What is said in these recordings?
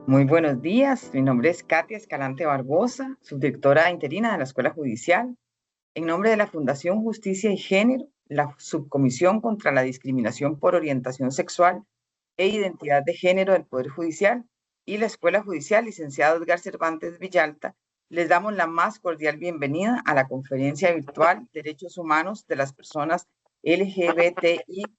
Muy buenos días, mi nombre es Katia Escalante Barbosa, subdirectora interina de la Escuela Judicial. En nombre de la Fundación Justicia y Género, la Subcomisión contra la Discriminación por Orientación Sexual e Identidad de Género del Poder Judicial y la Escuela Judicial, licenciado Edgar Cervantes Villalta, les damos la más cordial bienvenida a la conferencia virtual Derechos Humanos de las Personas LGBTIQ+.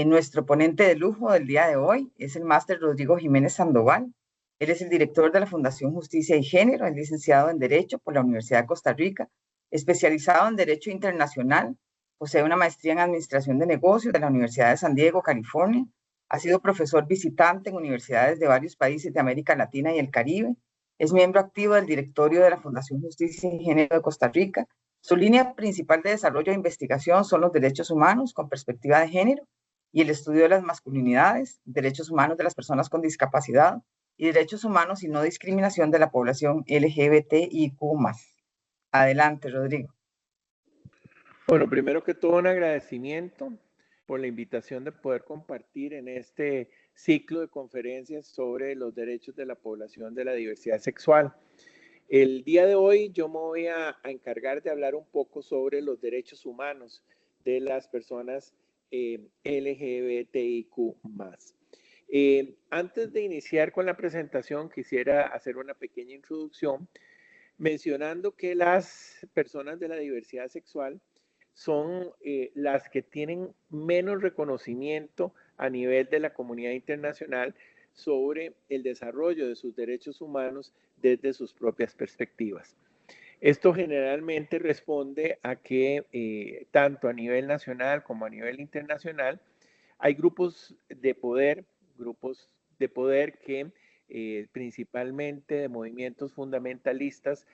Nuestro ponente de lujo del día de hoy es el máster Rodrigo Jiménez Sandoval. Él es el director de la Fundación Justicia y Género, es licenciado en Derecho por la Universidad de Costa Rica, especializado en Derecho Internacional, posee una maestría en Administración de Negocios de la Universidad de San Diego, California, ha sido profesor visitante en universidades de varios países de América Latina y el Caribe, es miembro activo del directorio de la Fundación Justicia y Género de Costa Rica. Su línea principal de desarrollo e investigación son los derechos humanos con perspectiva de género y el estudio de las masculinidades, derechos humanos de las personas con discapacidad y derechos humanos y no discriminación de la población LGBTIQ+. Adelante, Rodrigo. Bueno, primero que todo un agradecimiento por la invitación de poder compartir en este ciclo de conferencias sobre los derechos de la población de la diversidad sexual. El día de hoy yo me voy a encargar de hablar un poco sobre los derechos humanos de las personas LGBTIQ+. Antes de iniciar con la presentación, quisiera hacer una pequeña introducción mencionando que las personas de la diversidad sexual son las que tienen menos reconocimiento a nivel de la comunidad internacional sobre el desarrollo de sus derechos humanos desde sus propias perspectivas. Esto generalmente responde a que tanto a nivel nacional como a nivel internacional hay grupos de poder que principalmente de movimientos fundamentalistas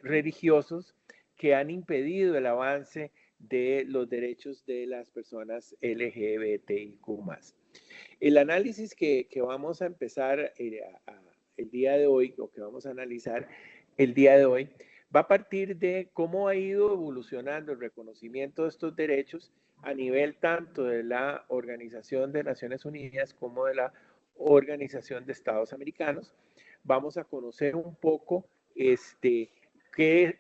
religiosos que han impedido el avance de los derechos de las personas LGBTIQ+. El análisis que vamos a empezar el día de hoy, o que vamos a analizar el día de hoy, va a partir de cómo ha ido evolucionando el reconocimiento de estos derechos a nivel tanto de la Organización de Naciones Unidas como de la Organización de Estados Americanos. Vamos a conocer un poco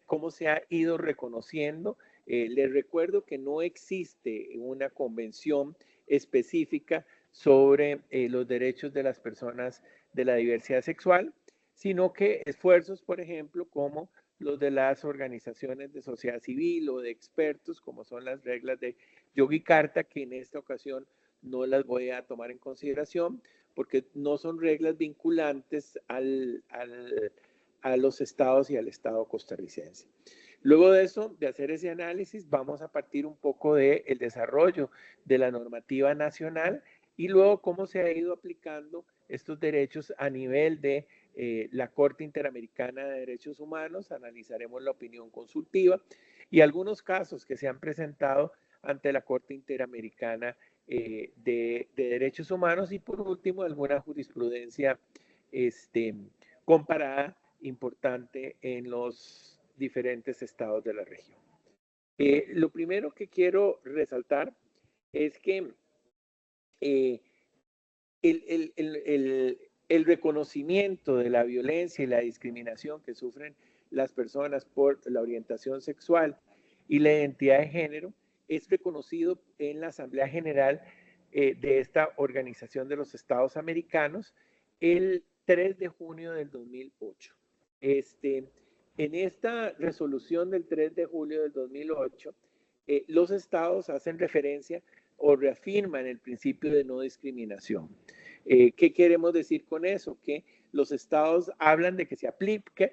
cómo se ha ido reconociendo. Les recuerdo que no existe una convención específica sobre los derechos de las personas de la diversidad sexual, sino que esfuerzos, por ejemplo, como los de las organizaciones de sociedad civil o de expertos, como son las reglas de Yogyakarta, que en esta ocasión no las voy a tomar en consideración, porque no son reglas vinculantes a los estados y al estado costarricense. Luego de eso, de hacer ese análisis, vamos a partir un poco del desarrollo de la normativa nacional y luego cómo se ha ido aplicando estos derechos a nivel de la Corte Interamericana de Derechos Humanos. Analizaremos la opinión consultiva y algunos casos que se han presentado ante la Corte Interamericana de Derechos Humanos y por último alguna jurisprudencia comparada importante en los diferentes estados de la región. Lo primero que quiero resaltar es que el reconocimiento de la violencia y la discriminación que sufren las personas por la orientación sexual y la identidad de género es reconocido en la Asamblea General de esta Organización de los Estados Americanos el 3 de junio del 2008. En esta resolución del 3 de julio del 2008, los estados hacen referencia o reafirman el principio de no discriminación. ¿Qué queremos decir con eso? Que los estados hablan de que se aplique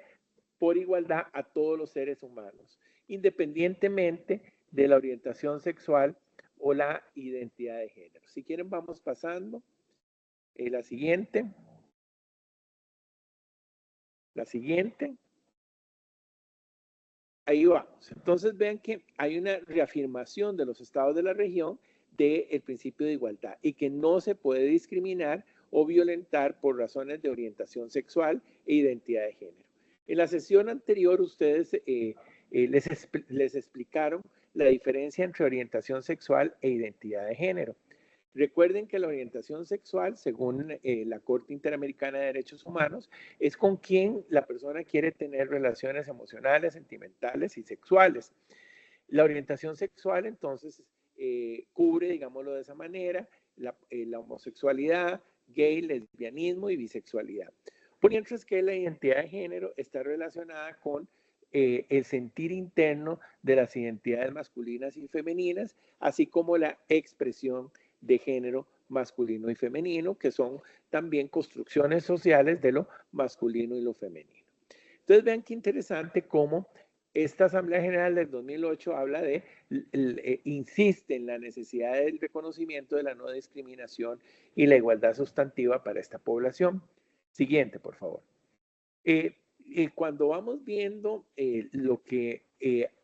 por igualdad a todos los seres humanos, independientemente de la orientación sexual o la identidad de género. Si quieren, vamos pasando. La siguiente. La siguiente. Ahí vamos. Entonces vean que hay una reafirmación de los estados de la región del principio de igualdad y que no se puede discriminar o violentar por razones de orientación sexual e identidad de género. En la sesión anterior ustedes les explicaron la diferencia entre orientación sexual e identidad de género. Recuerden que la orientación sexual, según la Corte Interamericana de Derechos Humanos, es con quien la persona quiere tener relaciones emocionales, sentimentales y sexuales. La orientación sexual, entonces, cubre, digámoslo de esa manera, la homosexualidad, gay, lesbianismo y bisexualidad. Mientras que la identidad de género está relacionada con el sentir interno de las identidades masculinas y femeninas, así como la expresión de género masculino y femenino, que son también construcciones sociales de lo masculino y lo femenino. Entonces vean qué interesante cómo esta Asamblea General del 2008 habla de, insiste en la necesidad del reconocimiento de la no discriminación y la igualdad sustantiva para esta población. Siguiente, por favor. Cuando vamos viendo lo que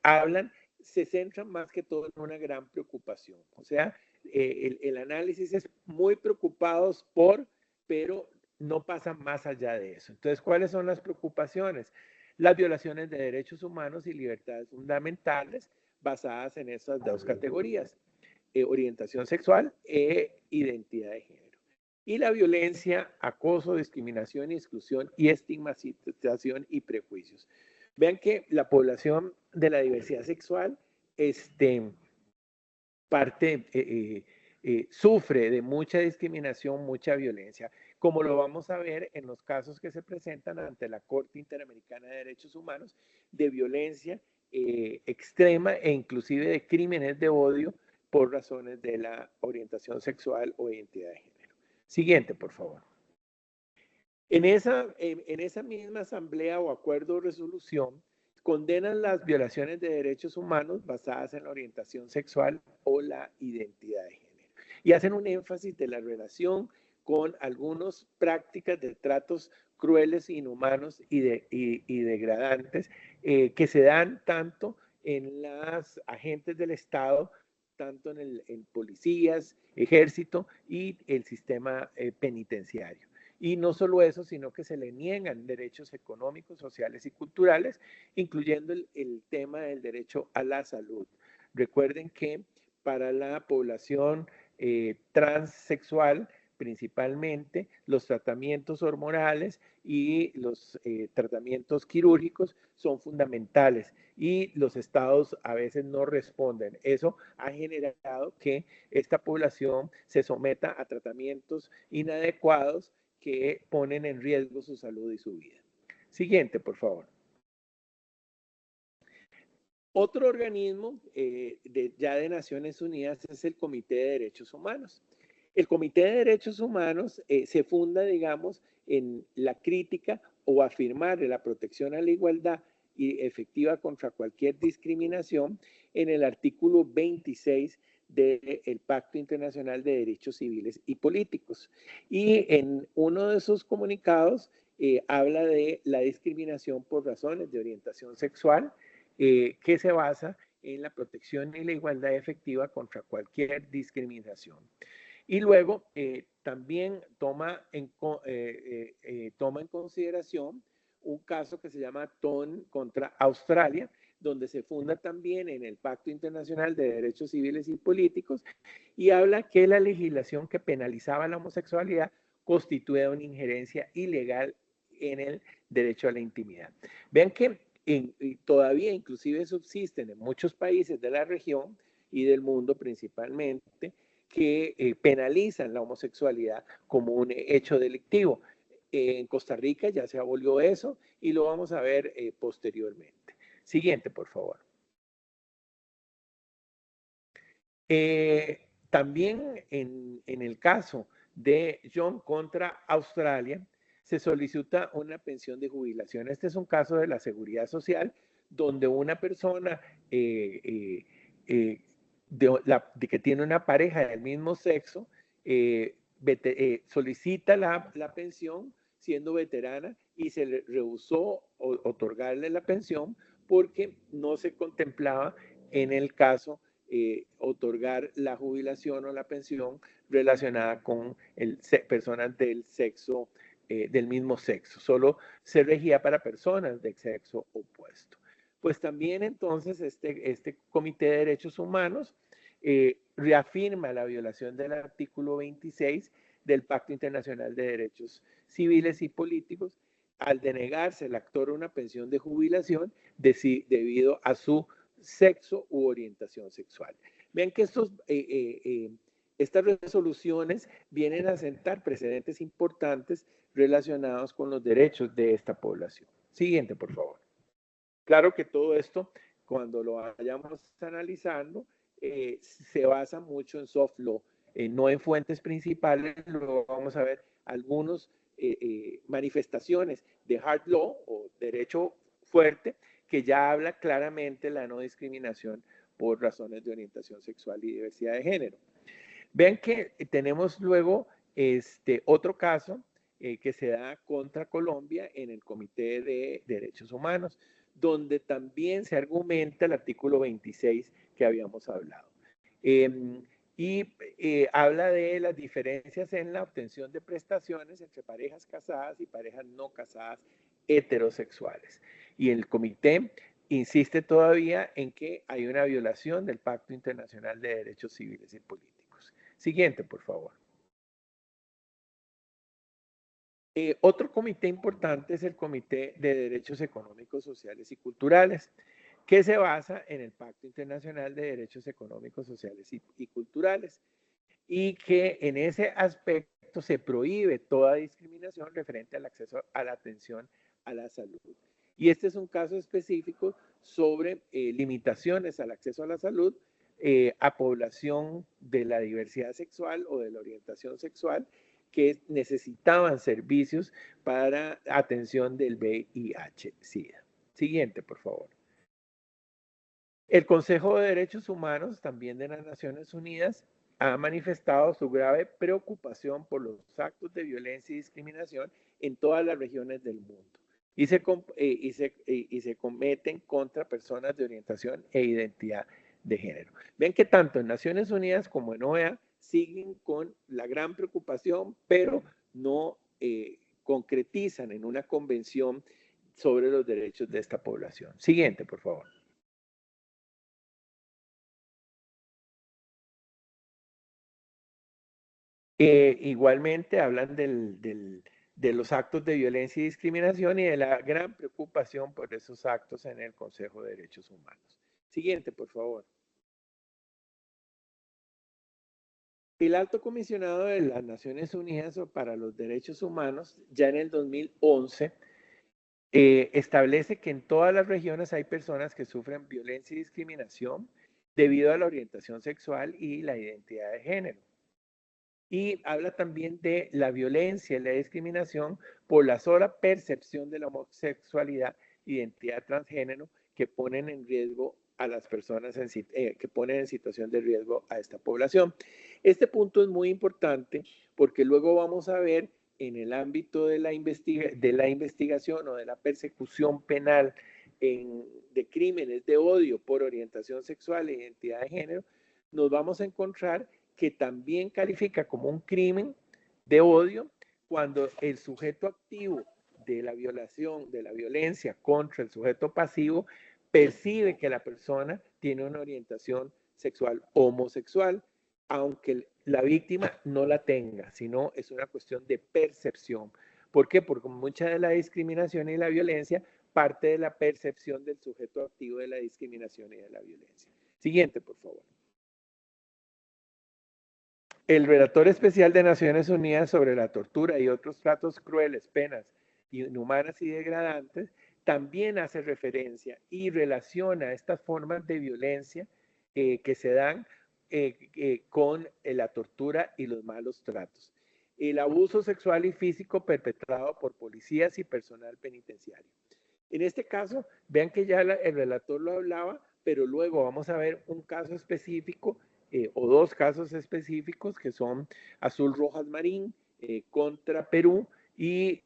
hablan, se centran más que todo en una gran preocupación. O sea, el análisis es muy preocupados por, pero no pasa más allá de eso. Entonces, ¿cuáles son las preocupaciones? Las violaciones de derechos humanos y libertades fundamentales basadas en esas dos categorías, orientación sexual e identidad de género. Y la violencia, acoso, discriminación y exclusión y estigmatización y prejuicios. Vean que la población de la diversidad sexual sufre de mucha discriminación, mucha violencia, como lo vamos a ver en los casos que se presentan ante la Corte Interamericana de Derechos Humanos de violencia extrema e inclusive de crímenes de odio por razones de la orientación sexual o identidad de género. Siguiente, por favor. En esa misma asamblea o acuerdo o resolución, condenan las violaciones de derechos humanos basadas en la orientación sexual o la identidad de género. Y hacen un énfasis de la relación con algunas prácticas de tratos crueles, inhumanos y degradantes que se dan tanto en las agentes del Estado, tanto en policías, ejército y el sistema penitenciario. Y no solo eso, sino que se le niegan derechos económicos, sociales y culturales, incluyendo el tema del derecho a la salud. Recuerden que para la población transexual, principalmente, los tratamientos hormonales y los tratamientos quirúrgicos son fundamentales y los estados a veces no responden. Eso ha generado que esta población se someta a tratamientos inadecuados que ponen en riesgo su salud y su vida. Siguiente, por favor. Otro organismo ya de Naciones Unidas es el Comité de Derechos Humanos. El Comité de Derechos Humanos se funda, digamos, en la crítica o afirmar de la protección a la igualdad y efectiva contra cualquier discriminación en el artículo 26 del Pacto Internacional de Derechos Civiles y Políticos. Y en uno de sus comunicados habla de la discriminación por razones de orientación sexual, que se basa en la protección y la igualdad efectiva contra cualquier discriminación. Y luego también toma en consideración un caso que se llama TON contra Australia, donde se funda también en el Pacto Internacional de Derechos Civiles y Políticos y habla que la legislación que penalizaba la homosexualidad constituye una injerencia ilegal en el derecho a la intimidad. Vean que todavía inclusive subsisten en muchos países de la región y del mundo principalmente que penalizan la homosexualidad como un hecho delictivo. En Costa Rica ya se abolió eso y lo vamos a ver posteriormente. Siguiente, por favor. También en el caso de John contra Australia, se solicita una pensión de jubilación. Este es un caso de la Seguridad Social, donde una persona que tiene una pareja del mismo sexo solicita la pensión siendo veterana y se le rehusó otorgarle la pensión porque no se contemplaba en el caso otorgar la jubilación o la pensión relacionada con personas del sexo, del mismo sexo. Solo se regía para personas de sexo opuesto. Pues también entonces este Comité de Derechos Humanos reafirma la violación del artículo 26 del Pacto Internacional de Derechos Civiles y Políticos al denegarse al actor una pensión de jubilación debido a su sexo u orientación sexual. Vean que estas resoluciones vienen a sentar precedentes importantes relacionados con los derechos de esta población. Siguiente, por favor. Claro que todo esto, cuando lo vayamos analizando, se basa mucho en soft law, no en fuentes principales. Luego vamos a ver algunas manifestaciones de hard law o derecho fuerte que ya habla claramente la no discriminación por razones de orientación sexual y diversidad de género. Vean que tenemos luego otro caso que se da contra Colombia en el Comité de Derechos Humanos, donde también se argumenta el artículo 26 que habíamos hablado. Habla de las diferencias en la obtención de prestaciones entre parejas casadas y parejas no casadas heterosexuales. Y el comité insiste todavía en que hay una violación del Pacto Internacional de Derechos Civiles y Políticos. Siguiente, por favor. Otro comité importante es el Comité de Derechos Económicos, Sociales y Culturales, que se basa en el Pacto Internacional de Derechos Económicos, Sociales y Culturales, y que en ese aspecto se prohíbe toda discriminación referente al acceso a la atención a la salud. Y este es un caso específico sobre limitaciones al acceso a la salud a población de la diversidad sexual o de la orientación sexual que necesitaban servicios para atención del VIH-Sida. Siguiente, por favor. El Consejo de Derechos Humanos, también de las Naciones Unidas, ha manifestado su grave preocupación por los actos de violencia y discriminación en todas las regiones del mundo y se cometen contra personas de orientación e identidad de género. Ven que tanto en Naciones Unidas como en OEA siguen con la gran preocupación, pero no concretizan en una convención sobre los derechos de esta población. Siguiente, por favor. Igualmente hablan de los actos de violencia y discriminación y de la gran preocupación por esos actos en el Consejo de Derechos Humanos. Siguiente, por favor. El Alto Comisionado de las Naciones Unidas para los Derechos Humanos, ya en el 2011, establece que en todas las regiones hay personas que sufren violencia y discriminación debido a la orientación sexual y la identidad de género. Y habla también de la violencia y la discriminación por la sola percepción de la homosexualidad, identidad transgénero, que ponen en riesgo a las personas, que ponen en situación de riesgo a esta población. Este punto es muy importante porque luego vamos a ver en el ámbito de la investigación o de la persecución penal de crímenes de odio por orientación sexual e identidad de género, nos vamos a encontrar que también califica como un crimen de odio cuando el sujeto activo de la violación, de la violencia contra el sujeto pasivo, percibe que la persona tiene una orientación sexual homosexual, aunque la víctima no la tenga, sino es una cuestión de percepción. ¿Por qué? Porque mucha de la discriminación y la violencia parte de la percepción del sujeto activo de la discriminación y de la violencia. Siguiente, por favor. El relator especial de Naciones Unidas sobre la tortura y otros tratos crueles, penas inhumanas y degradantes, también hace referencia y relaciona estas formas de violencia que se dan con la tortura y los malos tratos. El abuso sexual y físico perpetrado por policías y personal penitenciario. En este caso, vean que ya el relator lo hablaba, pero luego vamos a ver un caso específico o dos casos específicos que son Azul Rojas Marín contra Perú y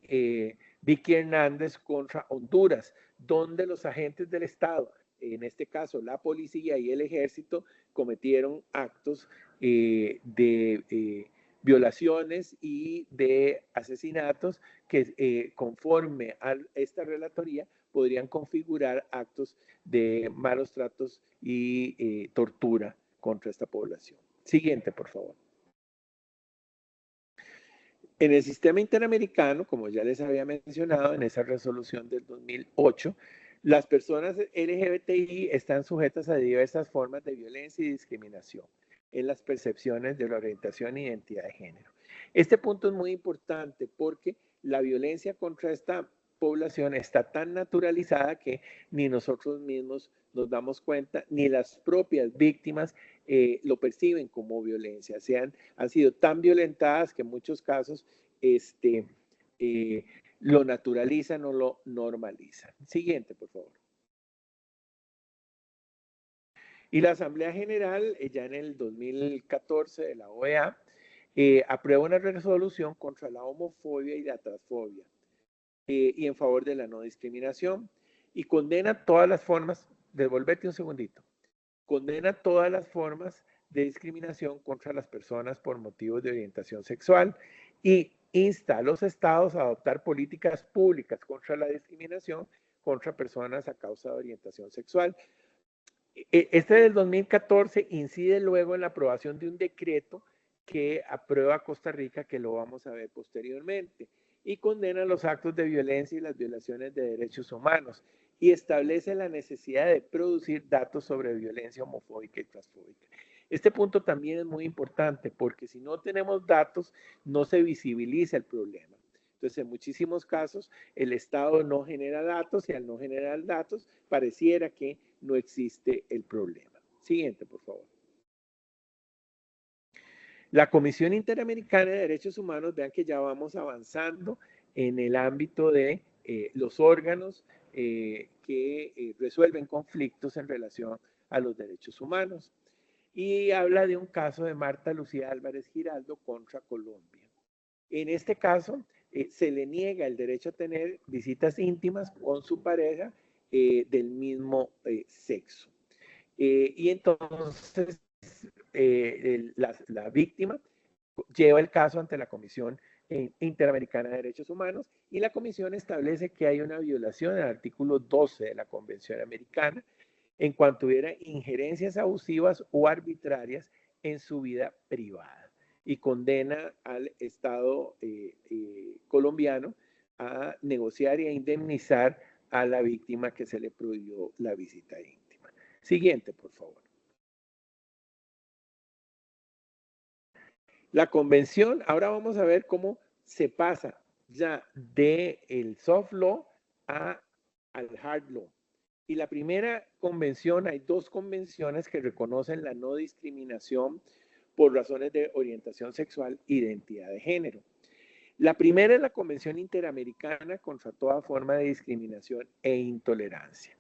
Vicky Hernández contra Honduras, donde los agentes del Estado, en este caso la policía y el ejército, cometieron actos de violaciones y de asesinatos que conforme a esta relatoría podrían configurar actos de malos tratos y tortura contra esta población. Siguiente, por favor. En el sistema interamericano, como ya les había mencionado en esa resolución del 2008, las personas LGBTI están sujetas a diversas formas de violencia y discriminación en las percepciones de la orientación e identidad de género. Este punto es muy importante porque la violencia contra esta población está tan naturalizada que ni nosotros mismos nos damos cuenta, ni las propias víctimas lo perciben como violencia. Han sido tan violentadas que en muchos casos lo naturalizan o lo normalizan. Siguiente, por favor. Y la Asamblea General, ya en el 2014 de la OEA, aprueba una resolución contra la homofobia y la transfobia y en favor de la no discriminación y condena todas las formas, devolvete un segundito, condena todas las formas de discriminación contra las personas por motivos de orientación sexual y insta a los estados a adoptar políticas públicas contra la discriminación contra personas a causa de orientación sexual. Este del 2014 incide luego en la aprobación de un decreto que aprueba Costa Rica, que lo vamos a ver posteriormente, y condena los actos de violencia y las violaciones de derechos humanos y establece la necesidad de producir datos sobre violencia homofóbica y transfóbica. Este punto también es muy importante porque si no tenemos datos, no se visibiliza el problema. Entonces, en muchísimos casos, el Estado no genera datos y al no generar datos, pareciera que no existe el problema. Siguiente, por favor. La Comisión Interamericana de Derechos Humanos, vean que ya vamos avanzando en el ámbito de los órganos que resuelven conflictos en relación a los derechos humanos. Y habla de un caso de Marta Lucía Álvarez Giraldo contra Colombia. En este caso, se le niega el derecho a tener visitas íntimas con su pareja del mismo sexo. Y entonces la víctima lleva el caso ante la Comisión Interamericana de Derechos Humanos y la Comisión establece que hay una violación al artículo 12 de la Convención Americana en cuanto hubiera injerencias abusivas o arbitrarias en su vida privada y condena al Estado colombiano a negociar y a indemnizar a la víctima que se le prohibió la visita íntima. Siguiente, por favor. La convención, ahora vamos a ver cómo se pasa ya del soft law al hard law. Y la primera convención, hay dos convenciones que reconocen la no discriminación por razones de orientación sexual e identidad de género. La primera es la Convención Interamericana contra toda forma de discriminación e intolerancia.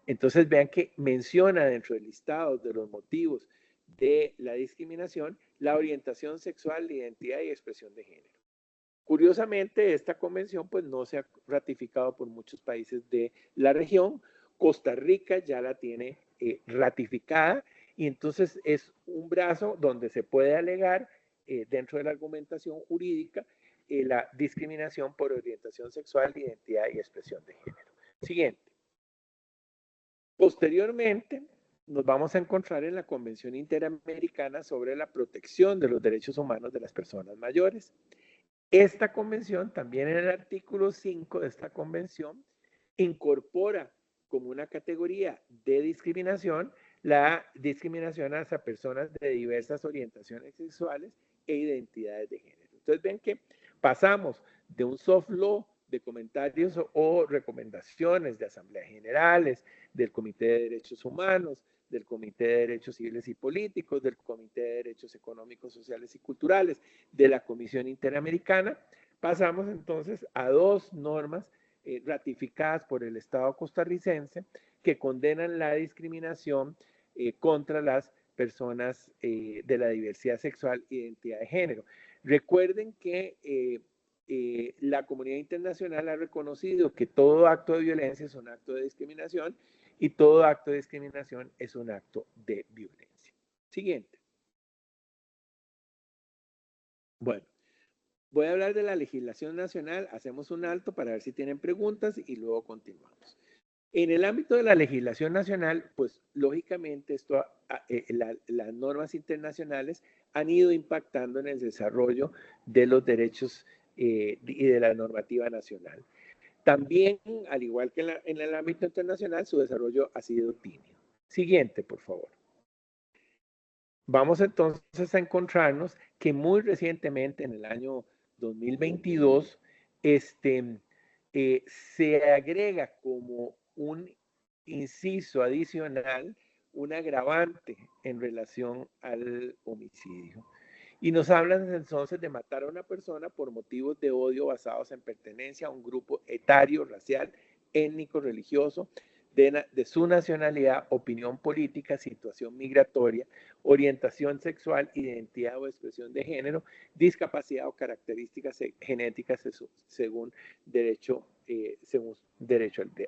Entonces vean que menciona dentro del listado de los motivos de la discriminación la orientación sexual, la identidad y expresión de género. Curiosamente, esta convención pues no se ha ratificado por muchos países de la región. Costa Rica ya la tiene ratificada y entonces es un brazo donde se puede alegar dentro de la argumentación jurídica la discriminación por orientación sexual, identidad y expresión de género. Siguiente. Posteriormente, nos vamos a encontrar en la Convención Interamericana sobre la protección de los derechos humanos de las personas mayores. Esta convención, también en el artículo 5 de esta convención, incorpora como una categoría de discriminación la discriminación hacia personas de diversas orientaciones sexuales e identidades de género. Entonces ven que pasamos de un soft law de comentarios o recomendaciones de asambleas generales, del Comité de Derechos Humanos, del Comité de Derechos Civiles y Políticos, del Comité de Derechos Económicos, Sociales y Culturales, de la Comisión Interamericana, pasamos entonces a dos normas ratificadas por el Estado costarricense que condenan la discriminación contra las personas de la diversidad sexual e identidad de género. Recuerden que la comunidad internacional ha reconocido que todo acto de violencia es un acto de discriminación y todo acto de discriminación es un acto de violencia. Siguiente. Bueno, voy a hablar de la legislación nacional, hacemos un alto para ver si tienen preguntas y luego continuamos. En el ámbito de la legislación nacional, pues lógicamente las normas internacionales han ido impactando en el desarrollo de los derechos y de la normativa nacional. También, al igual que en el ámbito internacional, su desarrollo ha sido tímido. Siguiente, por favor. Vamos entonces a encontrarnos que muy recientemente, en el año 2022, se agrega como un inciso adicional un agravante en relación al homicidio. Y nos hablan entonces de matar a una persona por motivos de odio basados en pertenencia a un grupo etario, racial, étnico, religioso, de su nacionalidad, opinión política, situación migratoria, orientación sexual, identidad o expresión de género, discapacidad o características genéticas según derecho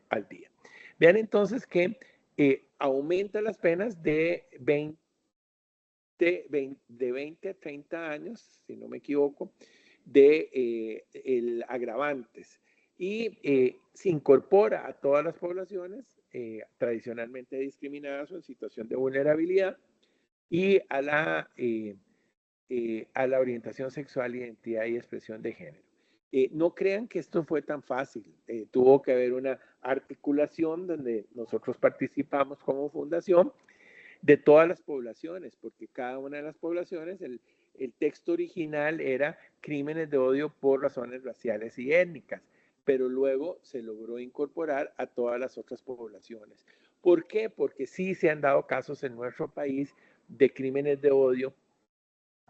al día. Vean entonces que aumenta las penas de 20 a 30 años, si no me equivoco, de agravantes. Y se incorpora a todas las poblaciones tradicionalmente discriminadas o en situación de vulnerabilidad y a la orientación sexual, identidad y expresión de género. No crean que esto fue tan fácil. Tuvo que haber una articulación donde nosotros participamos como fundación de todas las poblaciones, porque cada una de las poblaciones, el texto original era crímenes de odio por razones raciales y étnicas, pero luego se logró incorporar a todas las otras poblaciones. ¿Por qué? Porque sí se han dado casos en nuestro país de crímenes de odio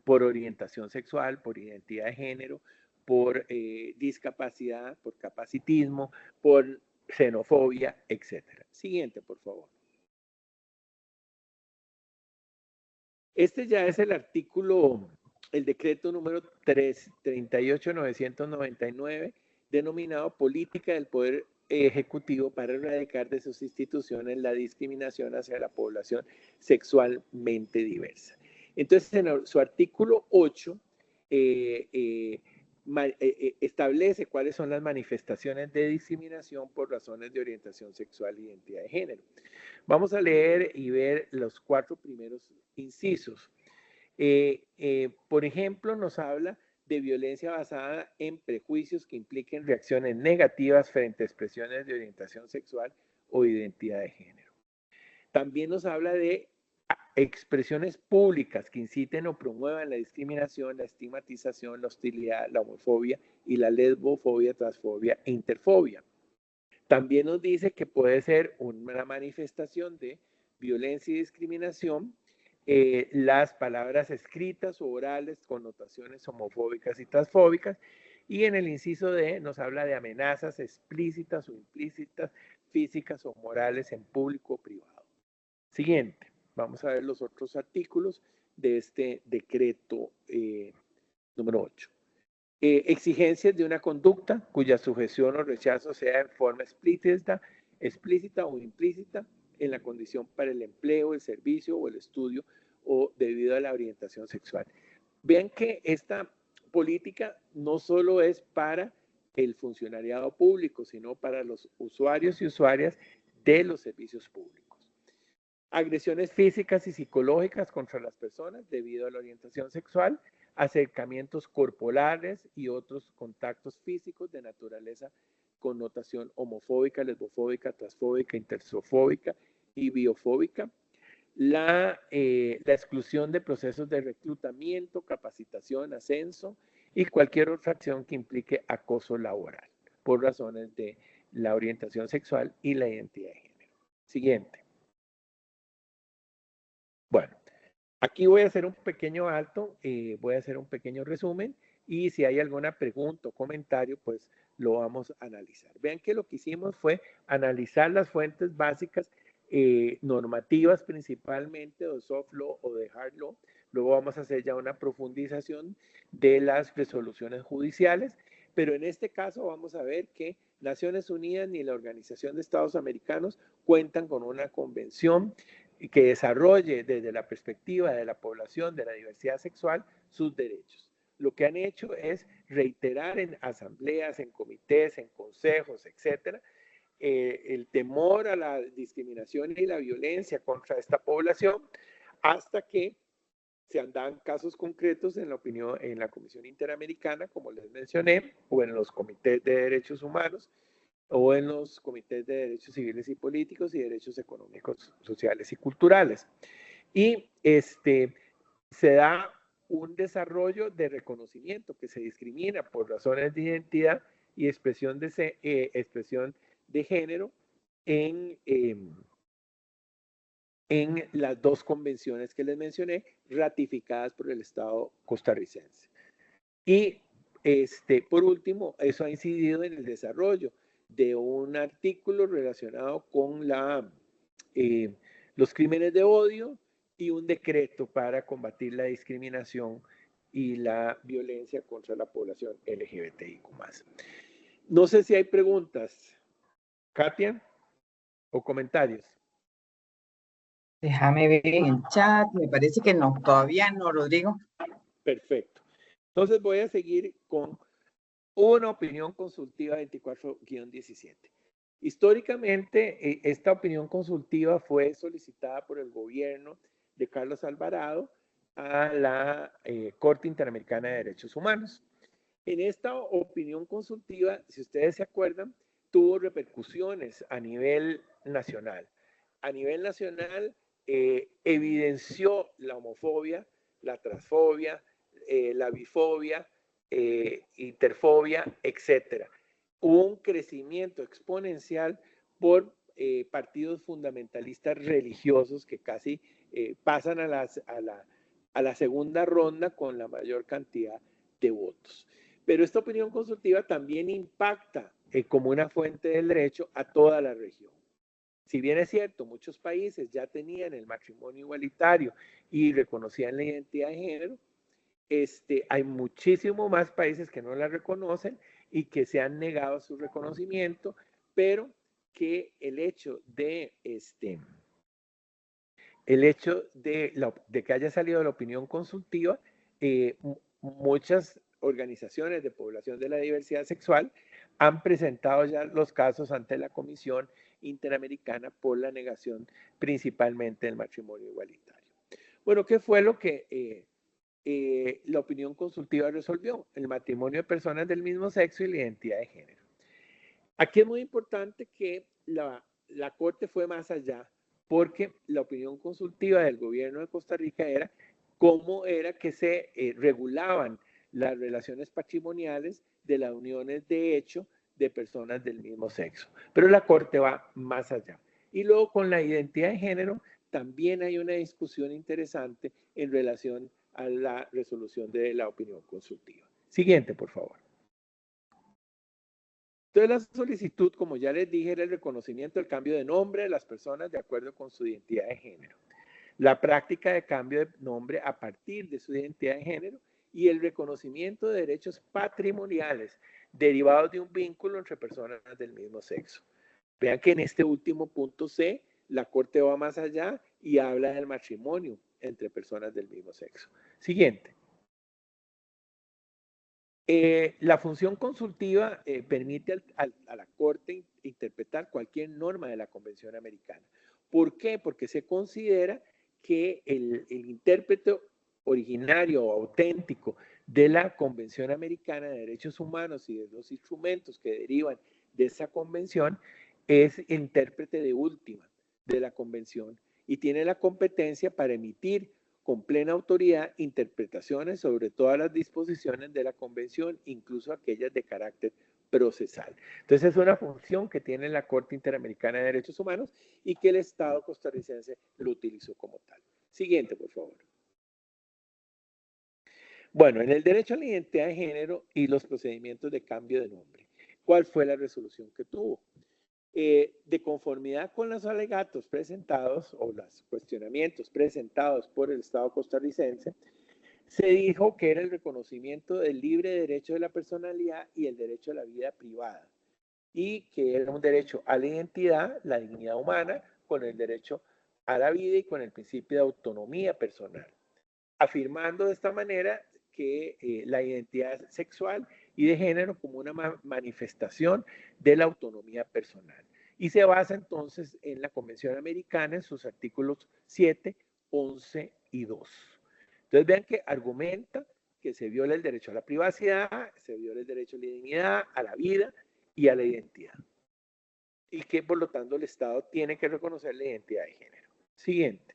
por orientación sexual, por identidad de género, por discapacidad, por capacitismo, por xenofobia, etc. Siguiente, por favor. Este ya es el artículo, el decreto número 38.999, denominado Política del Poder Ejecutivo para erradicar de sus instituciones la discriminación hacia la población sexualmente diversa. Entonces, en su artículo 8, establece cuáles son las manifestaciones de discriminación por razones de orientación sexual e identidad de género. Vamos a leer y ver los 4 primeros incisos. Por ejemplo, nos habla de violencia basada en prejuicios que impliquen reacciones negativas frente a expresiones de orientación sexual o identidad de género. También nos habla de expresiones públicas que inciten o promuevan la discriminación, la estigmatización, la hostilidad, la homofobia y la lesbofobia, transfobia e interfobia. También nos dice que puede ser una manifestación de violencia y discriminación las palabras escritas o orales con notaciones homofóbicas y transfóbicas. Y en el inciso D nos habla de amenazas explícitas o implícitas, físicas o morales en público o privado. Siguiente, vamos a ver los otros artículos de este decreto número 8. Exigencias de una conducta cuya sujeción o rechazo sea en forma explícita o implícita en la condición para el empleo, el servicio o el estudio o debido a la orientación sexual. Vean que esta política no solo es para el funcionariado público, sino para los usuarios y usuarias de los servicios públicos. Agresiones físicas y psicológicas contra las personas debido a la orientación sexual, acercamientos corporales y otros contactos físicos de naturaleza con notación homofóbica, lesbofóbica, transfóbica, intersofóbica y biofóbica. La exclusión de procesos de reclutamiento, capacitación, ascenso y cualquier otra acción que implique acoso laboral por razones de la orientación sexual y la identidad de género. Siguiente. Bueno, aquí voy a hacer un pequeño alto, voy a hacer un pequeño resumen y si hay alguna pregunta o comentario, pues lo vamos a analizar. Vean que lo que hicimos fue analizar las fuentes básicas normativas principalmente de soft law o de hard law. Luego vamos a hacer ya una profundización de las resoluciones judiciales, pero en este caso vamos a ver que Naciones Unidas ni la Organización de Estados Americanos cuentan con una convención que desarrolle desde la perspectiva de la población, de la diversidad sexual, sus derechos. Lo que han hecho es reiterar en asambleas, en comités, en consejos, etcétera, el temor a la discriminación y la violencia contra esta población, hasta que se dan casos concretos en la Comisión Interamericana, como les mencioné, o en los comités de derechos humanos, o en los comités de derechos civiles y políticos y derechos económicos, sociales y culturales. Y se da un desarrollo de reconocimiento que se discrimina por razones de identidad y expresión de género en las dos convenciones que les mencioné, ratificadas por el Estado costarricense. Y por último, eso ha incidido en el desarrollo de un artículo relacionado con los crímenes de odio y un decreto para combatir la discriminación y la violencia contra la población LGBTIQ+. No sé si hay preguntas, Katia, o comentarios. Déjame ver en el chat, me parece que no, todavía no, Rodrigo. Perfecto. Entonces voy a seguir con una opinión consultiva 24-17. Históricamente, esta opinión consultiva fue solicitada por el gobierno de Carlos Alvarado a la Corte Interamericana de Derechos Humanos. En esta opinión consultiva, si ustedes se acuerdan, tuvo repercusiones a nivel nacional. A nivel nacional, evidenció la homofobia, la transfobia, la bifobia, interfobia, etc. Hubo un crecimiento exponencial por partidos fundamentalistas religiosos que casi pasan a la segunda ronda con la mayor cantidad de votos. Pero esta opinión consultiva también impacta como una fuente del derecho a toda la región. Si bien es cierto, muchos países ya tenían el matrimonio igualitario y reconocían la identidad de género, hay muchísimos más países que no la reconocen y que se han negado su reconocimiento, pero que el hecho de que haya salido la opinión consultiva, muchas organizaciones de población de la diversidad sexual han presentado ya los casos ante la Comisión Interamericana por la negación principalmente del matrimonio igualitario. Bueno, ¿qué fue lo que la opinión consultiva resolvió? El matrimonio de personas del mismo sexo y la identidad de género. Aquí es muy importante que la Corte fue más allá, porque la opinión consultiva del gobierno de Costa Rica era cómo era que se regulaban las relaciones patrimoniales de las uniones de hecho de personas del mismo sexo. Pero la Corte va más allá. Y luego con la identidad de género también hay una discusión interesante en relación a la resolución de la opinión consultiva. Siguiente, por favor. Entonces la solicitud, como ya les dije, era el reconocimiento del cambio de nombre de las personas de acuerdo con su identidad de género, la práctica de cambio de nombre a partir de su identidad de género y el reconocimiento de derechos patrimoniales derivados de un vínculo entre personas del mismo sexo. Vean que en este último punto C, la Corte va más allá y habla del matrimonio entre personas del mismo sexo. Siguiente. La función consultiva permite a la Corte interpretar cualquier norma de la Convención Americana. ¿Por qué? Porque se considera que el intérprete originario o auténtico de la Convención Americana de Derechos Humanos y de los instrumentos que derivan de esa convención es el intérprete de última de la convención y tiene la competencia para emitir con plena autoridad interpretaciones sobre todas las disposiciones de la convención, incluso aquellas de carácter procesal. Entonces es una función que tiene la Corte Interamericana de Derechos Humanos y que el Estado costarricense lo utilizó como tal. Siguiente, por favor. Bueno, en el derecho a la identidad de género y los procedimientos de cambio de nombre, ¿cuál fue la resolución que tuvo? De conformidad con los alegatos presentados o los cuestionamientos presentados por el Estado costarricense, se dijo que era el reconocimiento del libre derecho de la personalidad y el derecho a la vida privada, y que era un derecho a la identidad, la dignidad humana, con el derecho a la vida y con el principio de autonomía personal, afirmando de esta manera que la identidad sexual y de género como una manifestación de la autonomía personal. y se basa entonces en la Convención Americana, en sus artículos 7, 11 y 2. Entonces vean que argumenta que se viola el derecho a la privacidad, se viola el derecho a la dignidad, a la vida y a la identidad. Y que por lo tanto el Estado tiene que reconocer la identidad de género. Siguiente.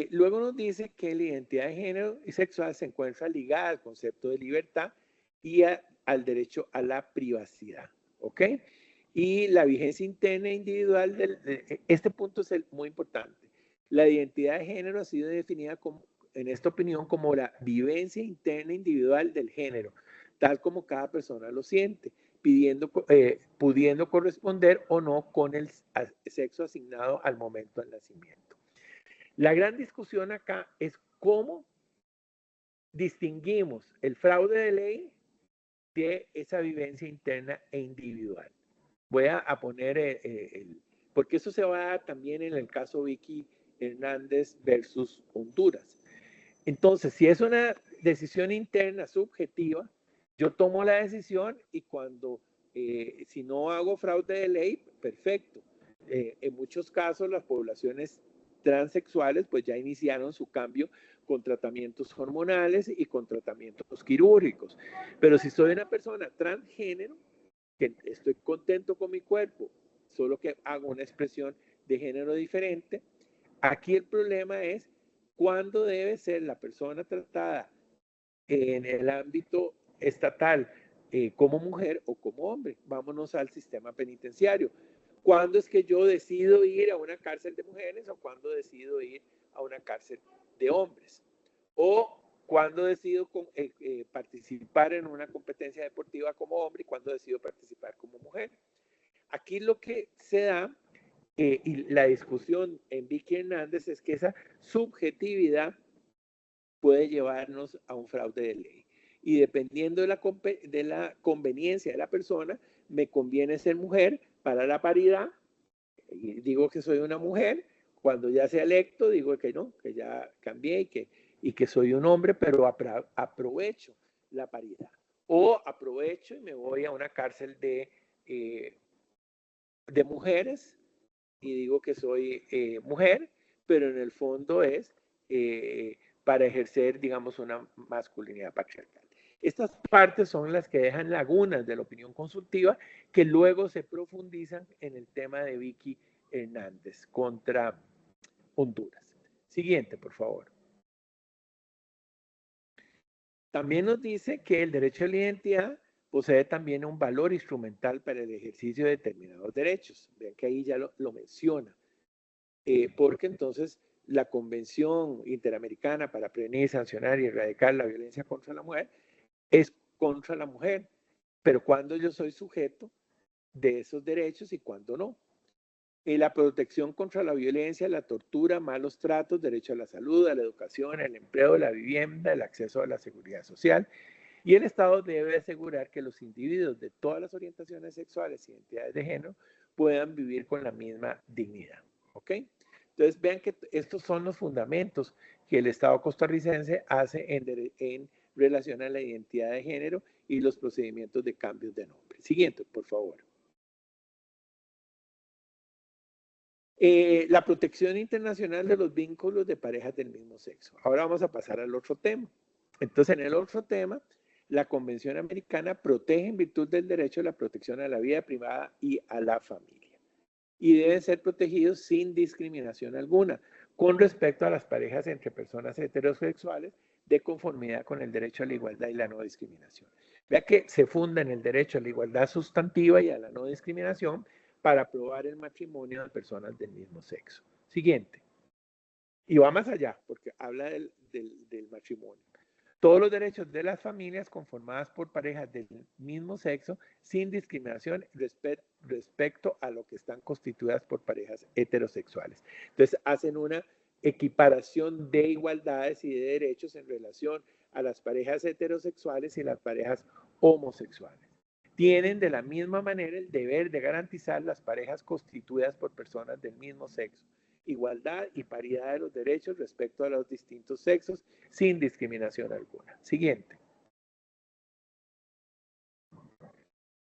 Luego nos dice que la identidad de género y sexual se encuentra ligada al concepto de libertad y al derecho a la privacidad. ¿Ok? Y la vigencia interna e individual, este punto es muy importante. La identidad de género ha sido definida como, en esta opinión, como la vivencia interna e individual del género, tal como cada persona lo siente, pudiendo corresponder o no con el sexo asignado al momento del nacimiento. La gran discusión acá es cómo distinguimos el fraude de ley de esa vivencia interna e individual. Voy a poner, porque eso se va a dar también en el caso Vicky Hernández versus Honduras. Entonces, si es una decisión interna subjetiva, yo tomo la decisión y cuando, si no hago fraude de ley, perfecto. En muchos casos las poblaciones transexuales pues ya iniciaron su cambio con tratamientos hormonales y con tratamientos quirúrgicos. Pero si soy una persona transgénero, que estoy contento con mi cuerpo, solo que hago una expresión de género diferente, aquí el problema es cuándo debe ser la persona tratada en el ámbito estatal como mujer o como hombre. Vámonos al sistema penitenciario. ¿Cuándo es que yo decido ir a una cárcel de mujeres o cuándo decido ir a una cárcel de hombres? O cuándo decido participar en una competencia deportiva como hombre y cuándo decido participar como mujer. Aquí lo que se da y la discusión en Vicky Hernández es que esa subjetividad puede llevarnos a un fraude de ley. Y dependiendo de la conveniencia de la persona, me conviene ser mujer para la paridad, y digo que soy una mujer, cuando ya sea electo digo que no, que ya cambié y que soy un hombre, pero aprovecho la paridad. O aprovecho y me voy a una cárcel de mujeres y digo que soy mujer, pero en el fondo es para ejercer, digamos, una masculinidad patriarcal. Estas partes son las que dejan lagunas de la opinión consultiva que luego se profundizan en el tema de Vicky Hernández contra Honduras. Siguiente, por favor. También nos dice que el derecho a la identidad posee también un valor instrumental para el ejercicio de determinados derechos. Vean que ahí ya lo menciona. Porque entonces la Convención Interamericana para Prevenir, Sancionar y Erradicar la Violencia contra la Mujer es contra la mujer, pero cuando yo soy sujeto de esos derechos y cuando no. La protección contra la violencia, la tortura, malos tratos, derecho a la salud, a la educación, al empleo, a la vivienda, el acceso a la seguridad social. Y el Estado debe asegurar que los individuos de todas las orientaciones sexuales y identidades de género puedan vivir con la misma dignidad. ¿Ok? Entonces vean que estos son los fundamentos que el Estado costarricense hace en relación a la identidad de género y los procedimientos de cambios de nombre. Siguiente, por favor. La protección internacional de los vínculos de parejas del mismo sexo. Ahora vamos a pasar al otro tema. Entonces, en el otro tema, la Convención Americana protege en virtud del derecho a la protección a la vida privada y a la familia. Y deben ser protegidos sin discriminación alguna con respecto a las parejas entre personas heterosexuales de conformidad con el derecho a la igualdad y la no discriminación. Vea que se funda en el derecho a la igualdad sustantiva y a la no discriminación para aprobar el matrimonio de personas del mismo sexo. Siguiente. Y va más allá, porque habla del matrimonio. Todos los derechos de las familias conformadas por parejas del mismo sexo sin discriminación respecto a lo que están constituidas por parejas heterosexuales. Entonces hacen una equiparación de igualdades y de derechos en relación a las parejas heterosexuales y las parejas homosexuales. Tienen de la misma manera el deber de garantizar las parejas constituidas por personas del mismo sexo, igualdad y paridad de los derechos respecto a los distintos sexos sin discriminación alguna. Siguiente.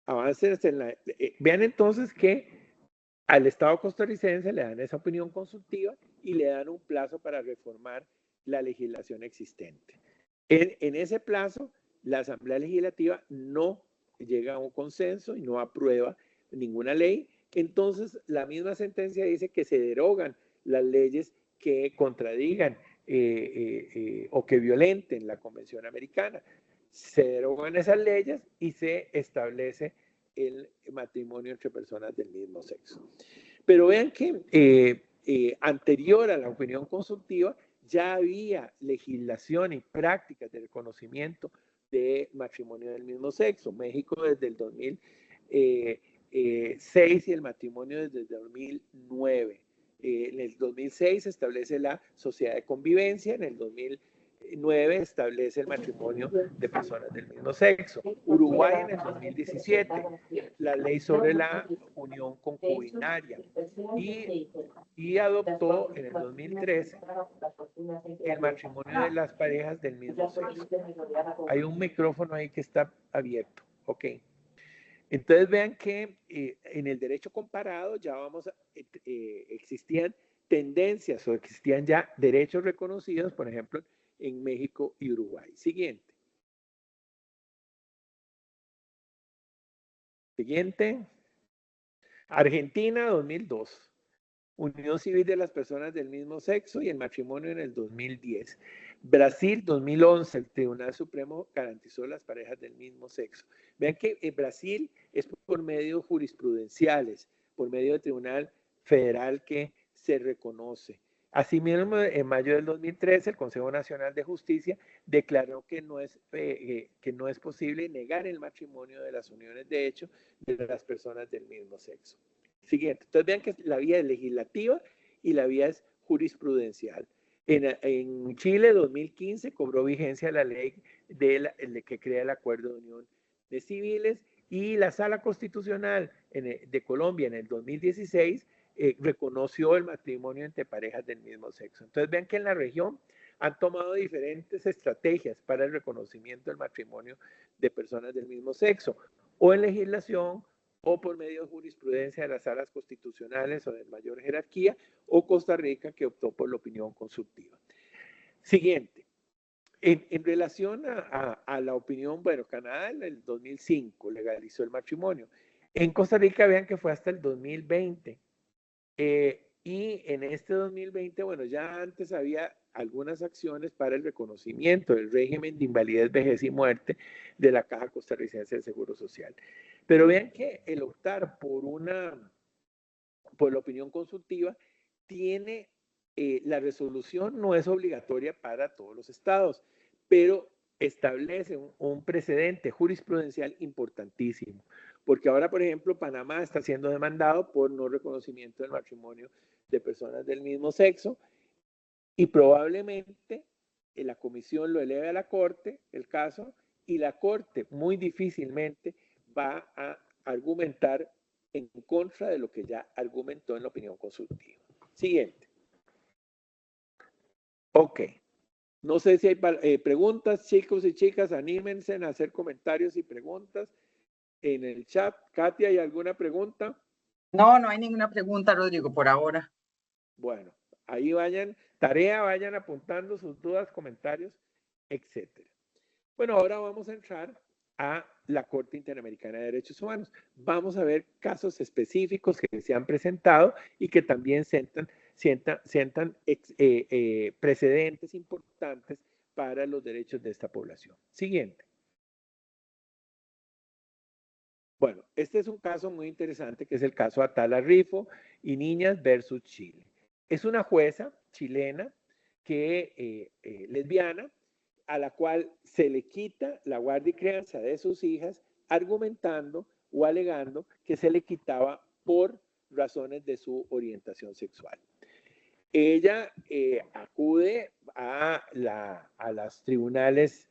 avances en la... vean entonces que al Estado costarricense le dan esa opinión consultiva y le dan un plazo para reformar la legislación existente. En ese plazo, la Asamblea Legislativa no llega a un consenso y no aprueba ninguna ley. Entonces, la misma sentencia dice que se derogan las leyes que contradigan o que violenten la Convención Americana. Se derogan esas leyes y se establece el matrimonio entre personas del mismo sexo. Pero vean que anterior a la opinión consultiva ya había legislación y prácticas de reconocimiento de matrimonio del mismo sexo. México desde el 2006 y el matrimonio desde el 2009. En el 2006 se establece la sociedad de convivencia, en el 2009 establece el matrimonio de personas del mismo sexo. Uruguay en el 2017, la ley sobre la unión concubinaria y adoptó en el 2013 el matrimonio de las parejas del mismo sexo. Hay un micrófono ahí que está abierto, ok. Entonces vean que en el derecho comparado ya existían tendencias o existían ya derechos reconocidos, por ejemplo, en México y Uruguay. Siguiente. Siguiente. Argentina, 2002. Unión civil de las personas del mismo sexo y el matrimonio en el 2010. Brasil, 2011, el Tribunal Supremo garantizó las parejas del mismo sexo. Vean que en Brasil es por medios jurisprudenciales, por medio del Tribunal Federal que se reconoce. Asimismo, en mayo del 2013, el Consejo Nacional de Justicia declaró que no es posible negar el matrimonio de las uniones de hecho de las personas del mismo sexo. Siguiente. Entonces vean que la vía es legislativa y la vía es jurisprudencial. En Chile, 2015, cobró vigencia la ley que crea el Acuerdo de Unión de Civiles y la Sala Constitucional de Colombia en el 2016 reconoció el matrimonio entre parejas del mismo sexo. Entonces vean que en la región han tomado diferentes estrategias para el reconocimiento del matrimonio de personas del mismo sexo, o en legislación, o por medio de jurisprudencia de las salas constitucionales o de mayor jerarquía, o Costa Rica, que optó por la opinión consultiva. Siguiente. En relación a la opinión, bueno, Canadá en el 2005 legalizó el matrimonio. En Costa Rica, vean que fue hasta el 2020. Y en este 2020, bueno, ya antes había algunas acciones para el reconocimiento del régimen de invalidez, vejez y muerte de la Caja Costarricense del Seguro Social. Pero vean que el optar por la opinión consultiva tiene, la resolución no es obligatoria para todos los estados, pero establece un precedente jurisprudencial importantísimo. Porque ahora, por ejemplo, Panamá está siendo demandado por no reconocimiento del matrimonio de personas del mismo sexo y probablemente la comisión lo eleve a la Corte, el caso, y la Corte muy difícilmente va a argumentar en contra de lo que ya argumentó en la opinión consultiva. Siguiente. Ok. No sé si hay preguntas, chicos y chicas, anímense a hacer comentarios y preguntas en el chat. Katia, ¿hay alguna pregunta? No, no hay ninguna pregunta, Rodrigo, por ahora. Bueno, ahí vayan apuntando sus dudas, comentarios, etcétera. Bueno, ahora vamos a entrar a la Corte Interamericana de Derechos Humanos. Vamos a ver casos específicos que se han presentado y que también sientan precedentes importantes para los derechos de esta población. Siguiente. Bueno, este es un caso muy interesante que es el caso Atala Rifo y Niñas versus Chile. Es una jueza chilena que lesbiana, a la cual se le quita la guardia y crianza de sus hijas, argumentando o alegando que se le quitaba por razones de su orientación sexual. Ella acude a los tribunales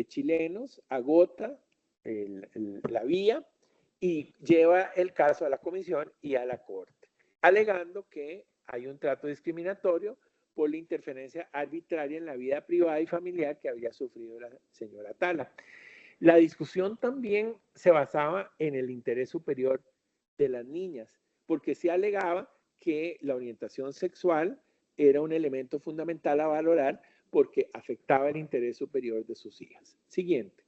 chilenos, agota la vía y lleva el caso a la comisión y a la corte, alegando que hay un trato discriminatorio por la interferencia arbitraria en la vida privada y familiar que había sufrido la señora Atala. La discusión también se basaba en el interés superior de las niñas, porque se alegaba que la orientación sexual era un elemento fundamental a valorar porque afectaba el interés superior de sus hijas. Siguiente.